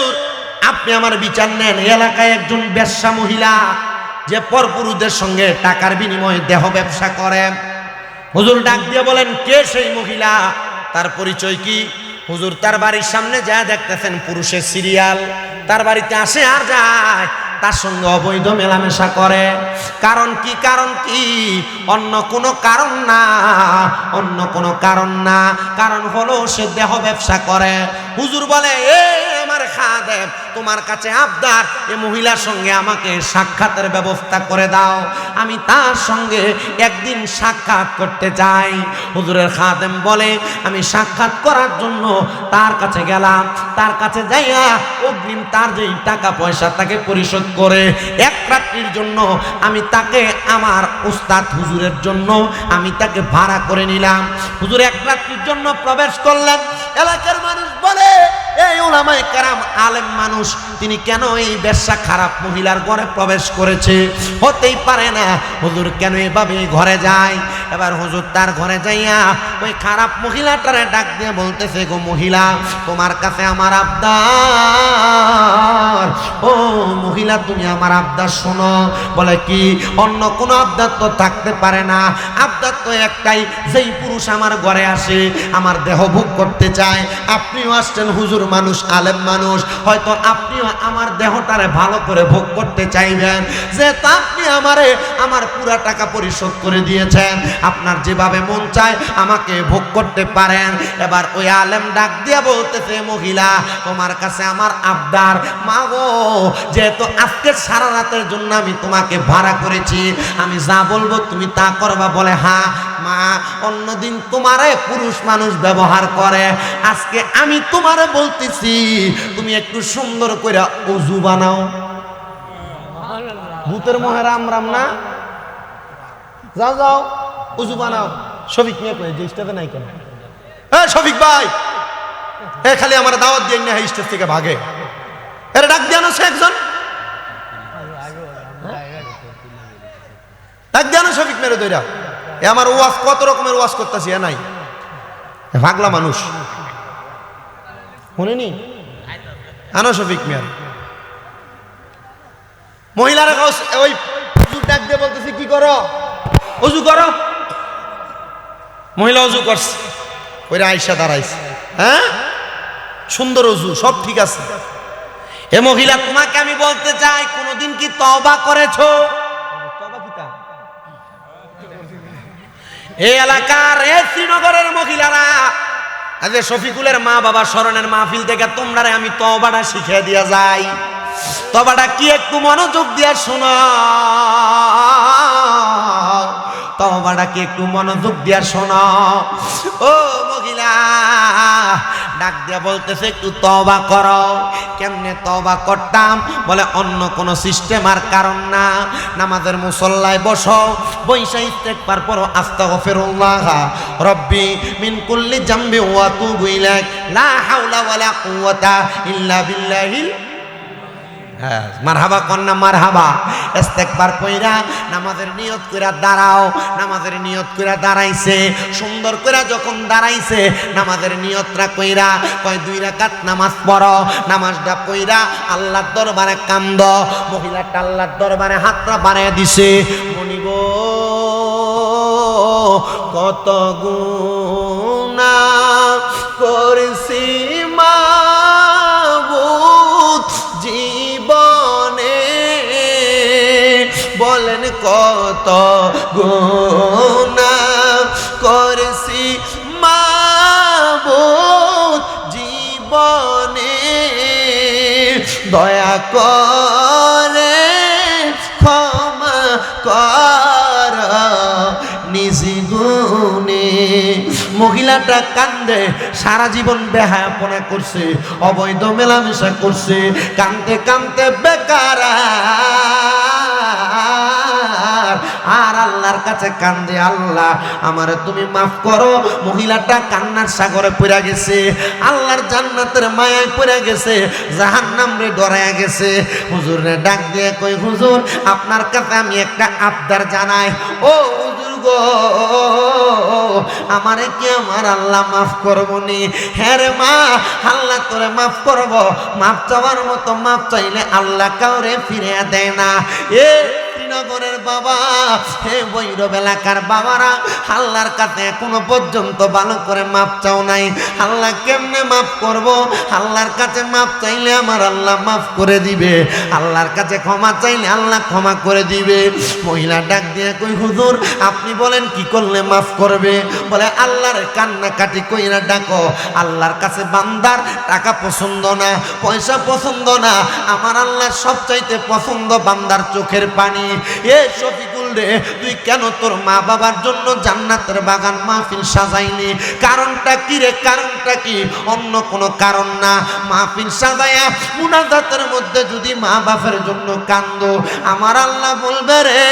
আপনি আমার বিচার নেন। এলাকায় একজন বেশ্যা মহিলা যে পরপুরুষদের সঙ্গে টাকার বিনিময়ে দেহ ব্যবসা করে। হুজুর ডাক দিয়ে বলেন, কে সেই মহিলা? তার পরিচয় কি? হুজুর তার বাড়ির সামনে যা দেখতেছেন পুরুষের সিরিয়াল, তার বাড়িতে আসে আর যায়, তার সঙ্গে অবৈধ মেলামেশা করে। কারণ কি? কারণ কি? অন্য কোনো কারণ না, অন্য কোনো কারণ না। কারণ হলো সে দেহ ব্যবসা করে। হুজুর বলে, এ আমার খাদেম, তোমার কাছে আবদার, এই মহিলার সঙ্গে আমাকে সাক্ষাতের ব্যবস্থা করে দাও, আমি তার সঙ্গে একদিন সাক্ষাৎ করতে চাই। হুজুরের খাদেম বলে, আমি সাক্ষাৎ করার জন্য তার কাছে গেলাম, তার কাছে যাইয়া অগ্রিম তার যেই টাকা পয়সা তাকে পরিশোধ করে 1 রাত্রির জন্য আমি তাকে আমার উস্তাদ হুজুরের জন্য আমি তাকে ভাড়া করে নিলাম। হুজুর 1 রাত্রির জন্য প্রবেশ করলেন। এলাকার মানুষ বলে, এই উলামায়ে কেরাম আলেম মানুষ, তিনি কেন এই বেশ্যা খারাপ মহিলার ঘরে প্রবেশ করেছে? হতেই পারে না। হুজুর কেন এভাবে ঘরে যায়? এবার হুজুর তার ঘরে যাইয়া ওই খারাপ মহিলাটারে ডাক দিয়ে বলতেছে, গো মহিলা, তোমার কাছে আমার আবদার। ও মহিলা, তুমি আমার আবদার শোনো। বলে, কি? অন্য কোনো আবদার তো থাকতে পারে না, আবদার তো একটাই, যেই পুরুষ আমার ঘরে আসে আমার দেহ ভোগ করতে চায়। আপনিও আসছেন হুজুর মানুষ, আলেম মানুষ, হয়তো আপনিও আমার দেহটারে ভালো করে ভোগ করতে চাইবেন। যে আপনি আমারে আমার পুরা টাকা পরিশোধ করে দিয়েছেন, আপনার যেভাবে মন চায় আমাকে ভোগ করতে পারেন। এবার ওই আলেম ডাক দিয়ে বলতেছে, মহিলা, তোমার কাছে আমার আবদার, মাগো, যেহেতু আজকে সারা রাতের জন্য আমি তোমাকে ভাড়া করেছি, আমি যা বলবো তুমি তা করবা। বলে, হ্যাঁ মা, অন্যদিন তোমারে পুরুষ মানুষ ব্যবহার করে, আজকে আমি তোমারে বলতেছি তুমি একটু সুন্দর করে ওযু বানাও। ভূতের মোহে রাম রাম না, যাও যাও ওযু বানাও। শফিক নিয়ে কয়ে যে স্টেজে নাই কেন? হ্যাঁ শফিক ভাই, হ্যাঁ খালি আমার দাওয়াত দিয়ে না স্টেজ থেকে ভাগে। এর ডাক দিয়ে আনো একজন, ডাক দিয়ে আনো শফিক মেরে দইরা। এ আমার ওয়াজ কত রকমের ওয়াজ করতেছি, এ নাই পাগলা মানুষ শুনিনি। আনো শফিক মিয়া। মহিলারা ওই হুজুর ডাক দিয়ে বলতেছে কি করো, অজু করো। মহিলা অজু করছে, ওইরা আয়সা দাঁড়াইছে, হ্যাঁ সুন্দর অজু, সব ঠিক আছে। এ মহিলা, তোমাকে আমি বলতে চাই, কোনদিন কি তওবা করেছো? এই এলাকার শ্রীনগরের মহিলারা, আজ শফিকুলের মা বাবা স্মরণের মাহফিল থেকে তোমরা আমি তওবাটা শিখিয়ে দিয়া যাই। তওবাটা কি একটু মনোযোগ দিয়া শোনো, তওবাটা কি একটু মনোযোগ দিয়া শোনো। ও মহিলা ডাক দিয়া বলতেছে একটু তওবা করো। কেমনে তওবা করতাম? বলে অন্য কোনো সিস্টেম আর কারণ না। নামাজের মুসল্লায় বসো, বৈশা ইস্তেগফার পড়ো, আস্তাগফিরুল্লাহ রব্বি মিন কুল্লি জামবি ওয়া আতুবু ইলাইহি লা হাওলা ওয়ালা কুওয়াতা ইল্লা বিল্লাহিল। হ্যাঁ, মারহাবা কন্যা, মারহাবা। ইস্তেগফার কইরা নামাজের নিয়ত কইরা দাঁড়াও। নামাজের নিয়ত কইরা দাঁড়াইছে, সুন্দর কইরা যখন দাঁড়াইছে, নামাজের নিয়তটা কইরা কয় 2 রাকাত নামাজ পড়ো। নামাজটা পড়া আল্লাহর দরবারে কান্দ। মহিলাটা আল্লাহর দরবারে হাতটা বাড়ায় দিছে, মনিব কত গুনাহ করেছি মাবুদ জীবনে, বলেন কত গুনাহ করেছি মাবুদ জীবনে, দয়া করে ক্ষমা কর নিজ গুণে। মহিলাটা কান্দে, সারা জীবন বেহায়াপনা করছে, অবৈধ মেলামেশা করছে, কান্দতে কান্দতে বেকার আর আল্লাহর কাছে কান্দে, আল্লাহ আমারে তুমি মাফ করো। মহিলাটা কান্নার সাগরে পড়ে গেছে, আল্লাহর জান্নাতের মায়ায় পড়ে গেছে, জাহান্নামরে ডরায়া গেছে। হুজুরে ডাক দিয়ে কই, হুজুর আপনার কাছে আমি একটা আবদার জানাই। ও হুজুর গো, আমারে কি আমার আল্লাহ মাফ করবো নি? হ্যাঁ রে মা, আল্লাহ তোরে মাফ করবো। মাফ চাওয়ার মতো মাফ চাইলে আল্লাহ কাউরে ফিরে দেয় না। এ শ্রীনগরের বাবা, হে বৈরব এলাকার বাবারা, আল্লাহর কাছে এখনো পর্যন্ত ভালো করে মাপ চাও নাই। আল্লাহ কেমনে মাফ করব? আল্লাহর কাছে মাপ চাইলে আমার আল্লাহ মাফ করে দিবে, আল্লাহর কাছে ক্ষমা চাইলে আল্লাহ ক্ষমা করে দিবে। মহিলা ডাক দিয়ে কই, হুজুর আপনি বলেন কি করলে মাফ করবে? বলে আল্লাহর কান্নাকাটি কইরা ডাকো। আল্লাহর কাছে বান্দার টাকা পছন্দ না, পয়সা পছন্দ না, আমার আল্লাহর সবচাইতে পছন্দ বান্দার চোখের পানি। এ শফিকুল রে, তুই কেন তোর মা বাবার জন্য জান্নাতের বাগান মাহফিল সাজাইনি? কারণটা কি রে? কারণটা কি? অন্য কোনো কারণ না। মাহফিল সাজায়া মুনাজাতের মধ্যে যদি মা বাবার জন্য কান্দো, আমার আল্লাহ বলবে রে,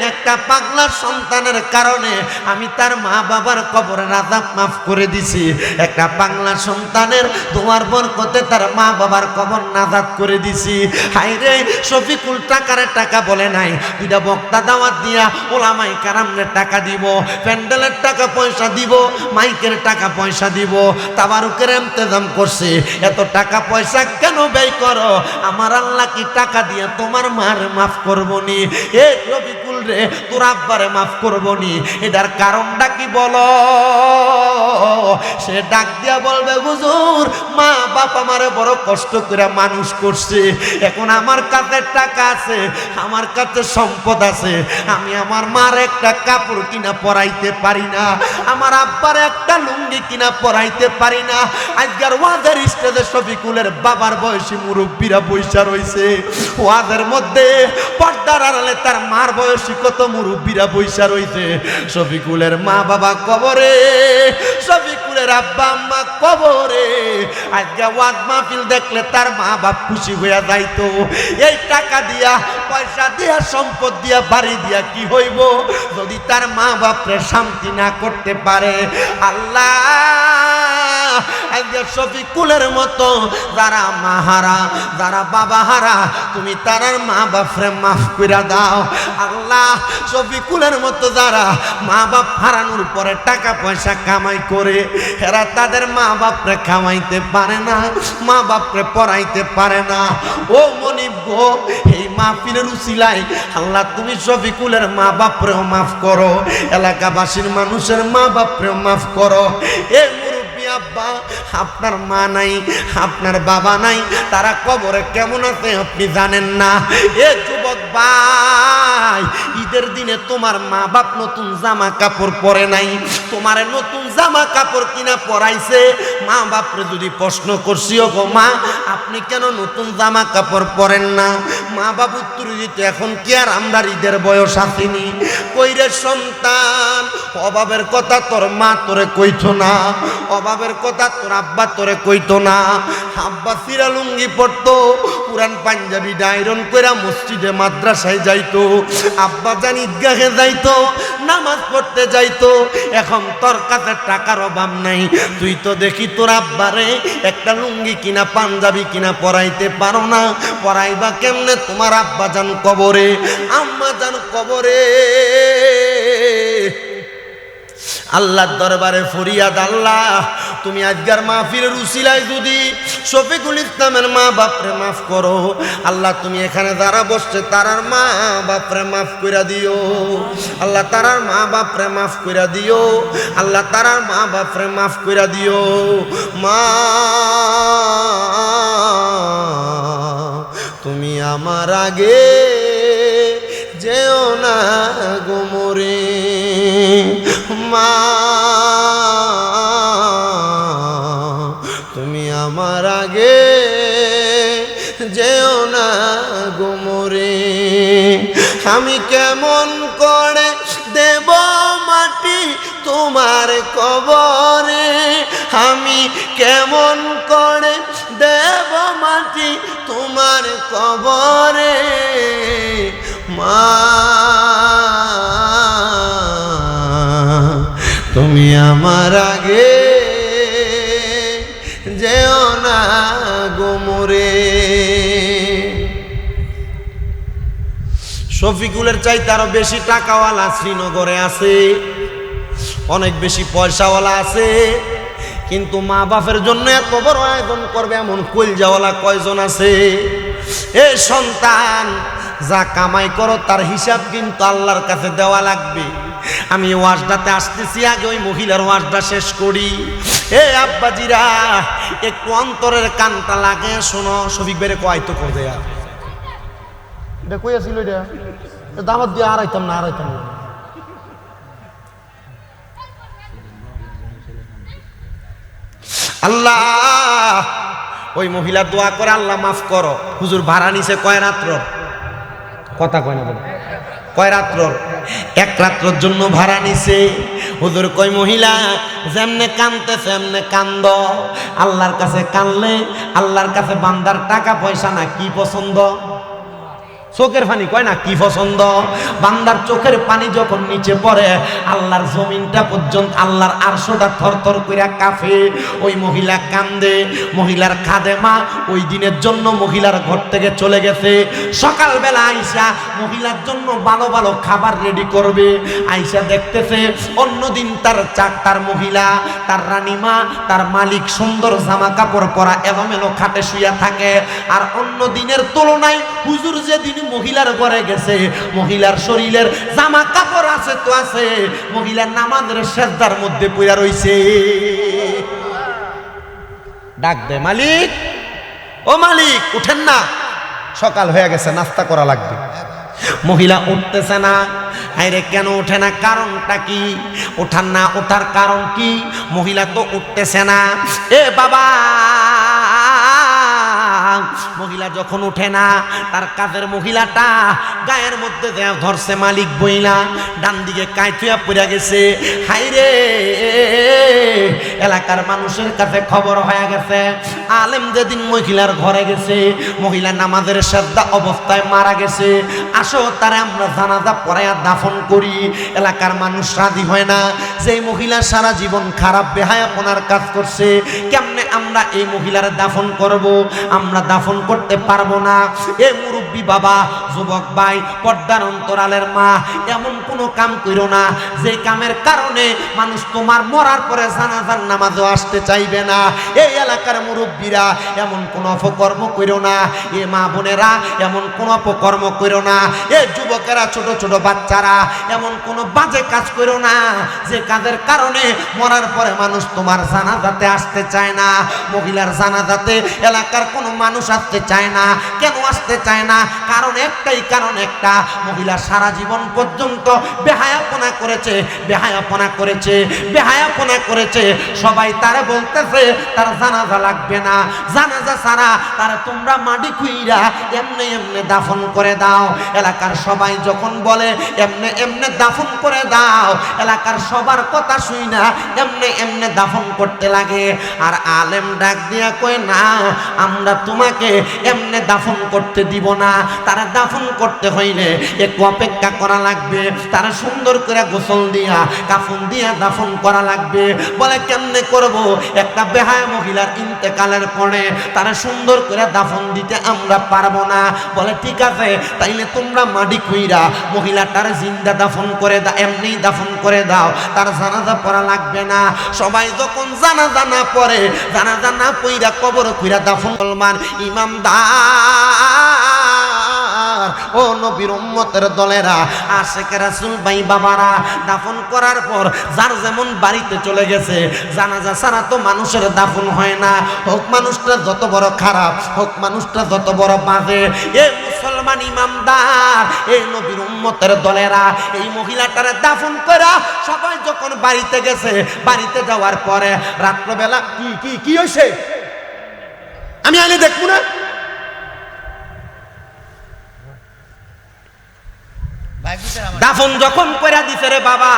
একটা পাগলা সন্তানের কারণে আমি তার মা বাবার কবরের আযাব মাফ করে দিছি। একটা পাগলা সন্তানের দোয়ার বরকতে তার মা বাবার কবর নাজাত করে দিছি। হায় রে, শফিকুল টাকারে টাকা বলে নাই, দুইটা বক্তা দাওয়াত দিয়া ওলামায়ে কেরামরে টাকা দিব, প্যান্ডেলের টাকা পয়সা দিব, মাইকের টাকা পয়সা দিব, তাবারুকের ইন্তজাম করছে। এত টাকা পয়সা কেন ব্যয় করো? আমার আল্লাহ কি টাকা দিয়ে তোমার মার মাফ করবো নি? এ শফিকুল রে, তোর আব্বারে মাফ করবো নি? এটার কারণটা কি বলো? সে ডাক দিয়া বলবে, হুজুর মা বাপ আমারে বড় কষ্ট করে মানুষ করছে, এখন আমার কাছে টাকা আছে, আমার কাছে সম্পদ আছে, আমি আমার মার একটা কাপড় কিনা পরাইতে পারি না, আমার আব্বার একটা লুঙ্গি কিনা পরাইতে পারি না। আজকের ওয়াজের স্টেজে শফিকুলের বাবার বয়সী মুরব্বীরা বৈশা রইছে, ওয়াজের মধ্যে পর্দার আড়ালে তার মার বয়সী কত মুরব্বীরা বৈশা রইছে। শফিকুলের মা বাবা কবরে, শফিকুলের আব্বা আম্মা কবরে। আজকে ওয়াজ মাহফিল দেখলে তার মা বাপ খুশি হইয়া যাইতো। এই টাকা দিয়া, পয়সা দিয়া, সম্পদ দিয়া, বাড়ি দিয়া কি হইব যদি তার মা বাপরে শান্তি না করতে পারে? আল্লাহ আজকে শফিকুলের মতো যারা মাহারা, যারা বাবা হারা, তুমি তারার মা বাপরে মাফ কইরা দাও আল্লাহ। শফিকুলের মতো যারা মা বাপ হারানোর পরে টাকা পয়সা কামাই করে, এরা তাদের মা বাপরে খাওয়াইতে পারে না, মা বাপরে পড়াইতে পারে না। ও মনিব গো, এই মাহফিলের উসিলায় আল্লাহ তুমি শফিকুলের মা বাপরেও মাফ করো, এলাকাবাসীর মানুষের মা বাপরেও মাফ করো। এ মুরব্বী আব্বা, আপনার মা নাই, আপনার বাবা নাই, তারা কবরে কেমন আছে আপনি জানেন না। এ যুবক ভাই, ঈদের দিনে তোমার মা বাপ নতুন জামা কাপড় পরে নাই, তোমারে নতুন জামা কাপড় কিনা পরাইছে। মা বাপরে যদি প্রশ্ন করছি, ও গো মা, আপনি কেন নতুন জামা কাপড় পরেন না? মা বাপ উত্তর দিত, এখন কি আর আমরা ঈদের বয়স আসেনি? কইরে সন্তান, অভাবের কথা তোর মা তোরে কইতো না, অভাবের কথা তোর আব্বা তোরে কইতো না। আব্বা সিরা লুঙ্গি পরতো, পুরান পাঞ্জাবি ডাইরন কইরা মসজিদে মাদ্রাসায় যাইতো, আব্বা জান ঈদগাহে যাইতো, নামাজ পড়তে যাইতো। এখন তোর কাছে টাকার অভাব নাই, তুই তো দেখি তোর আব্বারে একটা লুঙ্গি কিনা পাঞ্জাবি কিনা পরাইতে পারো না। পরাইবা কেমনে? তোমার আব্বা জান কবরে, আম্মা জান কবরে। আল্লাহর দরবারে ফরিয়াদ, আল্লাহ তুমি আজকের মাহফিলের উসিলায় যদি শফিকুল ইসলামের মা বাপরে মাফ করো, আল্লাহ তুমি এখানে যারা বসছে তারার মা বাপরে মাফ কইরা দিও, আল্লাহ তারার মা বাপরে মাফ কইরা দিও, আল্লাহ তারার মা বাপরে মাফ কইরা দিও। মা তুমি আমার আগে যেও না গো মোরে, মা তুমি আমার আগে যেও না গো মোরে। আমি কেমন করে দেব মাটি তোমার কবরে, আমি কেমন করে দেব মাটি তোমার কবরে। মা তুমি আমার আগে যেও না গো মোরে। শফিকুলের চাইতে আরো বেশি টাকাওয়ালা শ্রীনগরে আছে, অনেক বেশি পয়সাওয়ালা আছে, কিন্তু মা বাপের জন্য এত বড় আয়োজন করবে এমন কলজাওয়ালা কয়জন আছে? এ সন্তান, যা কামাই করো তার হিসাব কিন্তু আল্লাহর কাছে দেওয়া লাগবে। আমি ওয়াজটাতে আসতেছি, আগে ওই মহিলার ওয়াজটা শেষ করি। এ আব্বাজিরা, একটু অন্তরের কানটা লাগে শোনো। শফিক বেরে কয়তো কোদে এটা কই আছিল, এটা দামাত দিয়ে আড়াইতাম না, আড়াইতাম না। আল্লাহ, ওই মহিলা দোয়া করে, আল্লাহ মাফ করো। হুজুর ভাড়া নিছে কয় রাত্র? কথা কয় না বলে, কয় রাত্র? এক রাত্রের জন্য ভাড়া নিছে। হুজুর কয়, মহিলা যেমনে কানতেছে এমনে কান্দ। আল্লাহর কাছে কানলে, আল্লাহর কাছে বান্দার টাকা পয়সা না কি পছন্দ? চোখের পানি কয় না কি পছন্দ? বান্দার চোখের পানি যখন নিচে পড়ে, আল্লাহর জমিনটা পর্যন্ত, আল্লাহর আরশটা থরথর কইরা কাঁপে। ওই মহিলা কান্দে। মহিলার খাদেমা ওই দিনের জন্য মহিলার ঘর থেকে চলে গেছে। সকালবেলা আইসা মহিলার জন্য ভালো ভালো খাবার রেডি করবে। আইসা দেখতেছে অন্যদিন তার মহিলা, তার রানীমা, তার মালিক সুন্দর জামা কাপড় পরা এলোমেলো খাটে শুইয়া থাকে। আর অন্য দিনের তুলনায় হুজুর যেদিন মহিলার ঘরে গেছে, মহিলার শরীরের জামা কাপড় আছে তো আছে, মহিলার নামাজের সেজদার মধ্যে পড়া রইছে। ডাক দে, মালিক, ও মালিক উঠেন না, সকাল হয়ে গেছে, নাস্তা করা লাগবে। মহিলা উঠতেছে না। আরে কেন ওঠে না? কারণটা কি? ওঠার না ওঠার কারণ কি? মহিলা তো উঠতেছে না। এ বাবা, মহিলা যখন উঠে না, তার কাজের মহিলাটা গায়ের মধ্যে ধরছে মালিক বইলা, ডান দিকে কাইতুয়া পড়ে গেছে। হাইরে, এলাকার মানুষের কাছে খবর হয়ে গেছে আলেম যেদিন মহিলার ঘরে গেছে, মহিলা নামাজের শ্রদ্ধা অবস্থায় মারা গেছে, আসো তারে আমরা জানাজা পড়াইয়া দাফন করি। এলাকার মানুষ রাজি হয় না, যে মহিলা সারা জীবন খারাপ বেহায়াপনার কাজ করছে, কেমনে আমরা এই মহিলার দাফন করব? আমরা দাফন করতে পারবো না। এ মুরব্বী বাবা, যুবক ভাই, পর্দার অন্তরালের মা, এমন কোনো কাম করো না যে কামের কারণে মানুষ তোমার মরার পরে জানাজার নামাজও আসতে চাইবে না। এই এলাকার মুরব্বীরা এমন কোন অপকর্ম করো না। এ মা বোনেরা এমন কোন অপকর্ম করো না। এ যুবকেরা, ছোট ছোট বাচ্চারা এমন কোন বাজে কাজ করো না যে কাজের কারণে মরার পরে মানুষ তোমার জানাজাতে আসতে চায় না। মহিলার জানাজাতে এলাকার কোনো মানুষ আসতে চায় না। কেন আসতে চায় না? কারণ একটাই, কারণ একটা, মহিলা সারা জীবন পর্যন্ত বেহায়াপনা করেছে, বেহায়াপনা করেছে, বেহায়াপনা করেছে। সবাই তারে বলতেছে তার জানাজা লাগবে না, জানাজা ছাড়া তারা তোমরা মাটি খুইরা এমনে এমনে দাফন করে দাও। এলাকার সবাই যখন বলে এমনে এমনে দাফন করে দাও, এলাকার সবার কথা শুই না এমনে এমনে দাফন করতে লাগে। আর আলেম ডাক দিয়া কয় না, আমরা তোমাকে এমনে দাফন করতে দিব না। তারা দাফন করতে হইলে একটু অপেক্ষা করা লাগবে, তারা সুন্দর করে গোসল দিয়া কাফন দিয়া দাফন করা লাগবে। বলে কেমনে করব? একটা বেহায়া মহিলার ইন্তেকালের পরে তারা সুন্দর করে দাফন দিতে আমরা পারবো না। বলে ঠিক আছে, তাইলে তোমরা মাটি খুইরা মহিলাটার জিন্দা দাফন করে দাও, এমনি দাফন করে দাও, তার জানাজা পড়া লাগবে না। সবাই যখন জানাজা না পড়ে, জানাজা না পইরা কবর খুইরা দাফন মুসলমান ইমামদার ও নবীর উম্মতের দলেরা, আশেক রাসূল ভাই বাবারা, দাফন করার পর যার যেমন বাড়িতে চলে গেছে, জানাজা ছাড়া তো মানুষের দাফন হয় না। হোক মানুষটা যত বড় খারাপ, হোক মানুষটা যত বড় বাজে, এ মুসলমান ইমামদার, এই নবীর উম্মতের দলেরা এই মহিলাটারে দাফন করা সবাই যখন বাড়িতে গেছে, বাড়িতে যাওয়ার পরে রাত্রবেলা কি কি কি হয়েছে আমি আইলে দেখবো না। দাফন যখন করে দিছে রে বাবা,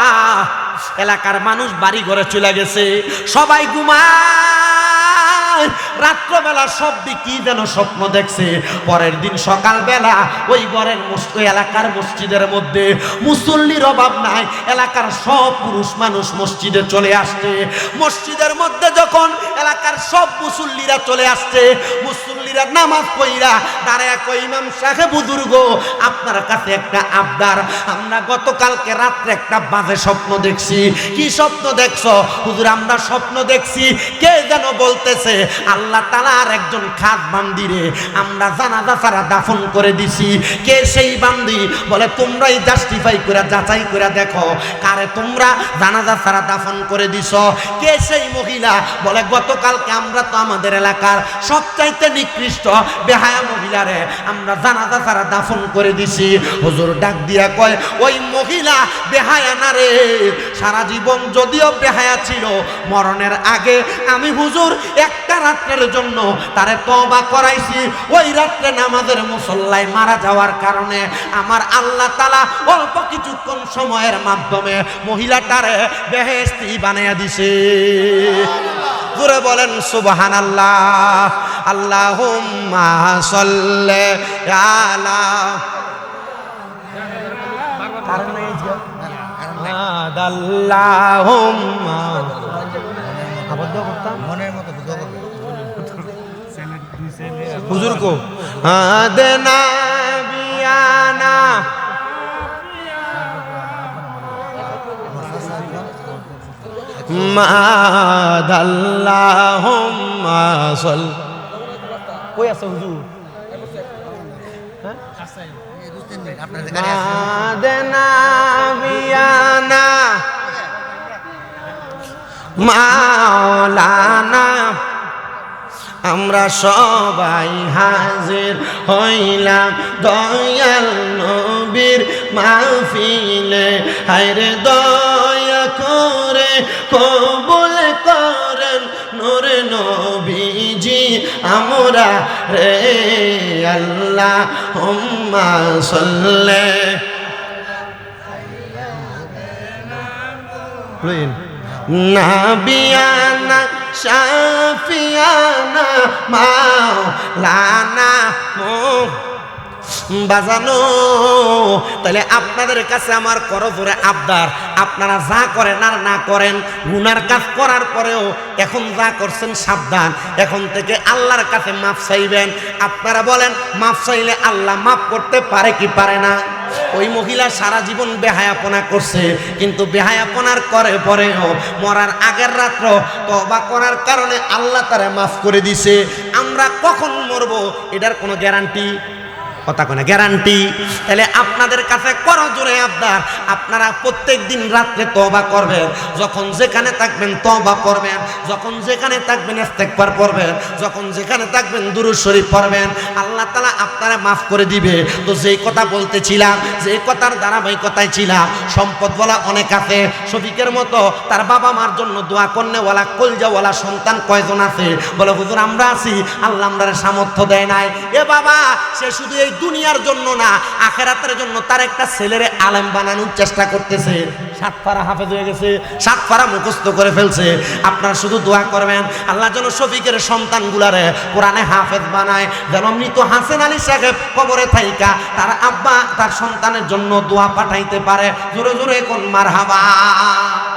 এলাকার মানুষ বাড়ি ঘরে চলে গেছে, সবাই ঘুমায়। রাত্রবেলা সব কি যেন স্বপ্ন দেখছে। পরের দিন সকালবেলা ওই ঘরের এলাকার মসজিদের মধ্যে মুসল্লির অভাব নাই, এলাকার সব পুরুষ মানুষ মসজিদে চলে আসছে। মসজিদের মধ্যে যখন এলাকার সব মুসল্লিরা চলে আসছে, মুসল্লিরা নামাজ পড়িরা দাঁড়ায় কই, ইমাম সাহেব বুজুর্গ, আপনার কাছে একটা আবদার। আমরা গতকালকে রাত্রে একটা বাজে স্বপ্ন দেখছি। কি স্বপ্ন দেখছো? হুজুর আমরা স্বপ্ন দেখছি কে যেন বলতেছে আল্লাহ তাআলার একজন খাস বান্দিরে আমরা জানাজা ছাড়া দাফন করে দিছি। কে সেই বান্দি? বলে তোমরাই জাস্টিফাই করে যাচাই করে দেখো কারে তোমরা জানাজা ছাড়া দাফন করে দিছো। কে সেই মহিলা? বলে গতকালকে আমরা তো আমাদের এলাকার সবচাইতে নিকৃষ্ট বেহায়া মহিলারে আমরা জানাজা ছাড়া দাফন করে দিছি। হুজুর ডাক দিয়া কয়, ওই মহিলা বেহায়া না রে, সারা জীবন যদিও বেহায়া ছিল, মরণের আগে আমি হুজুর একটা রাত্রের জন্য তারে তওবা করাইছি। ওই রাত্রে নামাজের মুসল্লায় মারা যাওয়ার কারণে আমার আল্লাহ তাআলা অল্প কিছুক্ষণ সময়ের মাধ্যমে মহিলাটারে বেহেশতি বানাইয়া দিছে। জোরে বলেন সুবহানাল্লাহ। আল্লাহুম্মা সাল্লি আলা আল্লাহুম্মা মনের মতো হুজুর কো আদনা বিয়ানা মাদাল্লাহুম্মা সাল কই আছে হুজুর? মাদনা বিয়ানা মাওলানা, আমরা সবাই হাজির হইলাম দয়াল নবীর মাহফিলে। হায়রে দয়া করে কবুল করেন নূরে নবীজি আমরা রে আল্লাহুম্মা সাল্লি নাবিয়ানা শাফিয়ানা মাওলানা বাজানো। তাহলে আপনাদের কাছে আমার করজোরে আবদার, আপনারা যা করেন আর না করেন, গুনার কাজ করার পরেও এখন যা করছেন সাবধান, এখন থেকে আল্লাহর কাছে মাফ চাইবেন। আপনারা বলেন মাফ চাইলে আল্লাহ মাফ করতে পারে কি পারে না? ওই মহিলা সারা জীবন বেহায়াপনা করছে, কিন্তু বেহায়াপনার করে পরেও মরার আগের রাত্র তওবা করার কারণে আল্লাহ তারে মাফ করে দিছে। আমরা কখন মরবো এটার কোনো গ্যারান্টি কথা কোনা গ্যারান্টি। তাহলে আপনাদের কাছে করজোরে আবদার, আপনারা প্রত্যেক দিন রাত্রে তওবা করবেন, যখন যেখানে থাকবেন তওবা পড়বেন, যখন যেখানে থাকবেন ইস্তেগফার পড়বেন, যখন যেখানে থাকবেন দুরূদ শরীফ পড়বেন, আল্লাহ তাআলা আপনারা মাফ করে দিবে। তো যেই কথা বলতেছিলাম, যে কথার ধারাবাহিকতায় ছিলাম, সম্পদওয়ালা অনেক আছে, শফিকের মতো তার বাবা মার জন্য দোয়া করনেওয়ালা কলজাওয়ালা সন্তান কয়জন আছে? বলে হুজুর আমরা আছি, আল্লাহ আমরার সামর্থ্য দেয় নাই। এ বাবা, সে শুধু এই দুনিয়ার জন্য না, আখিরাতের জন্য তার একটা ছেলেরে আলেম বানানোর চেষ্টা করতেছে। 7 পারা হাফেজ হয়ে গেছে, 7 পারা মুখস্থ করে ফেলছে। আপনারা শুধু দোয়া করবেন আল্লাহ যেন শফিকের সন্তানগুলারে কোরআনে হাফেজ বানায়, যেন মৃত হাসেন আলী সাহেব কবরে থাইকা তার আব্বা তার সন্তানের জন্য দোয়া পাঠাইতে পারে। জোরে জোরে কোন মারহাবা।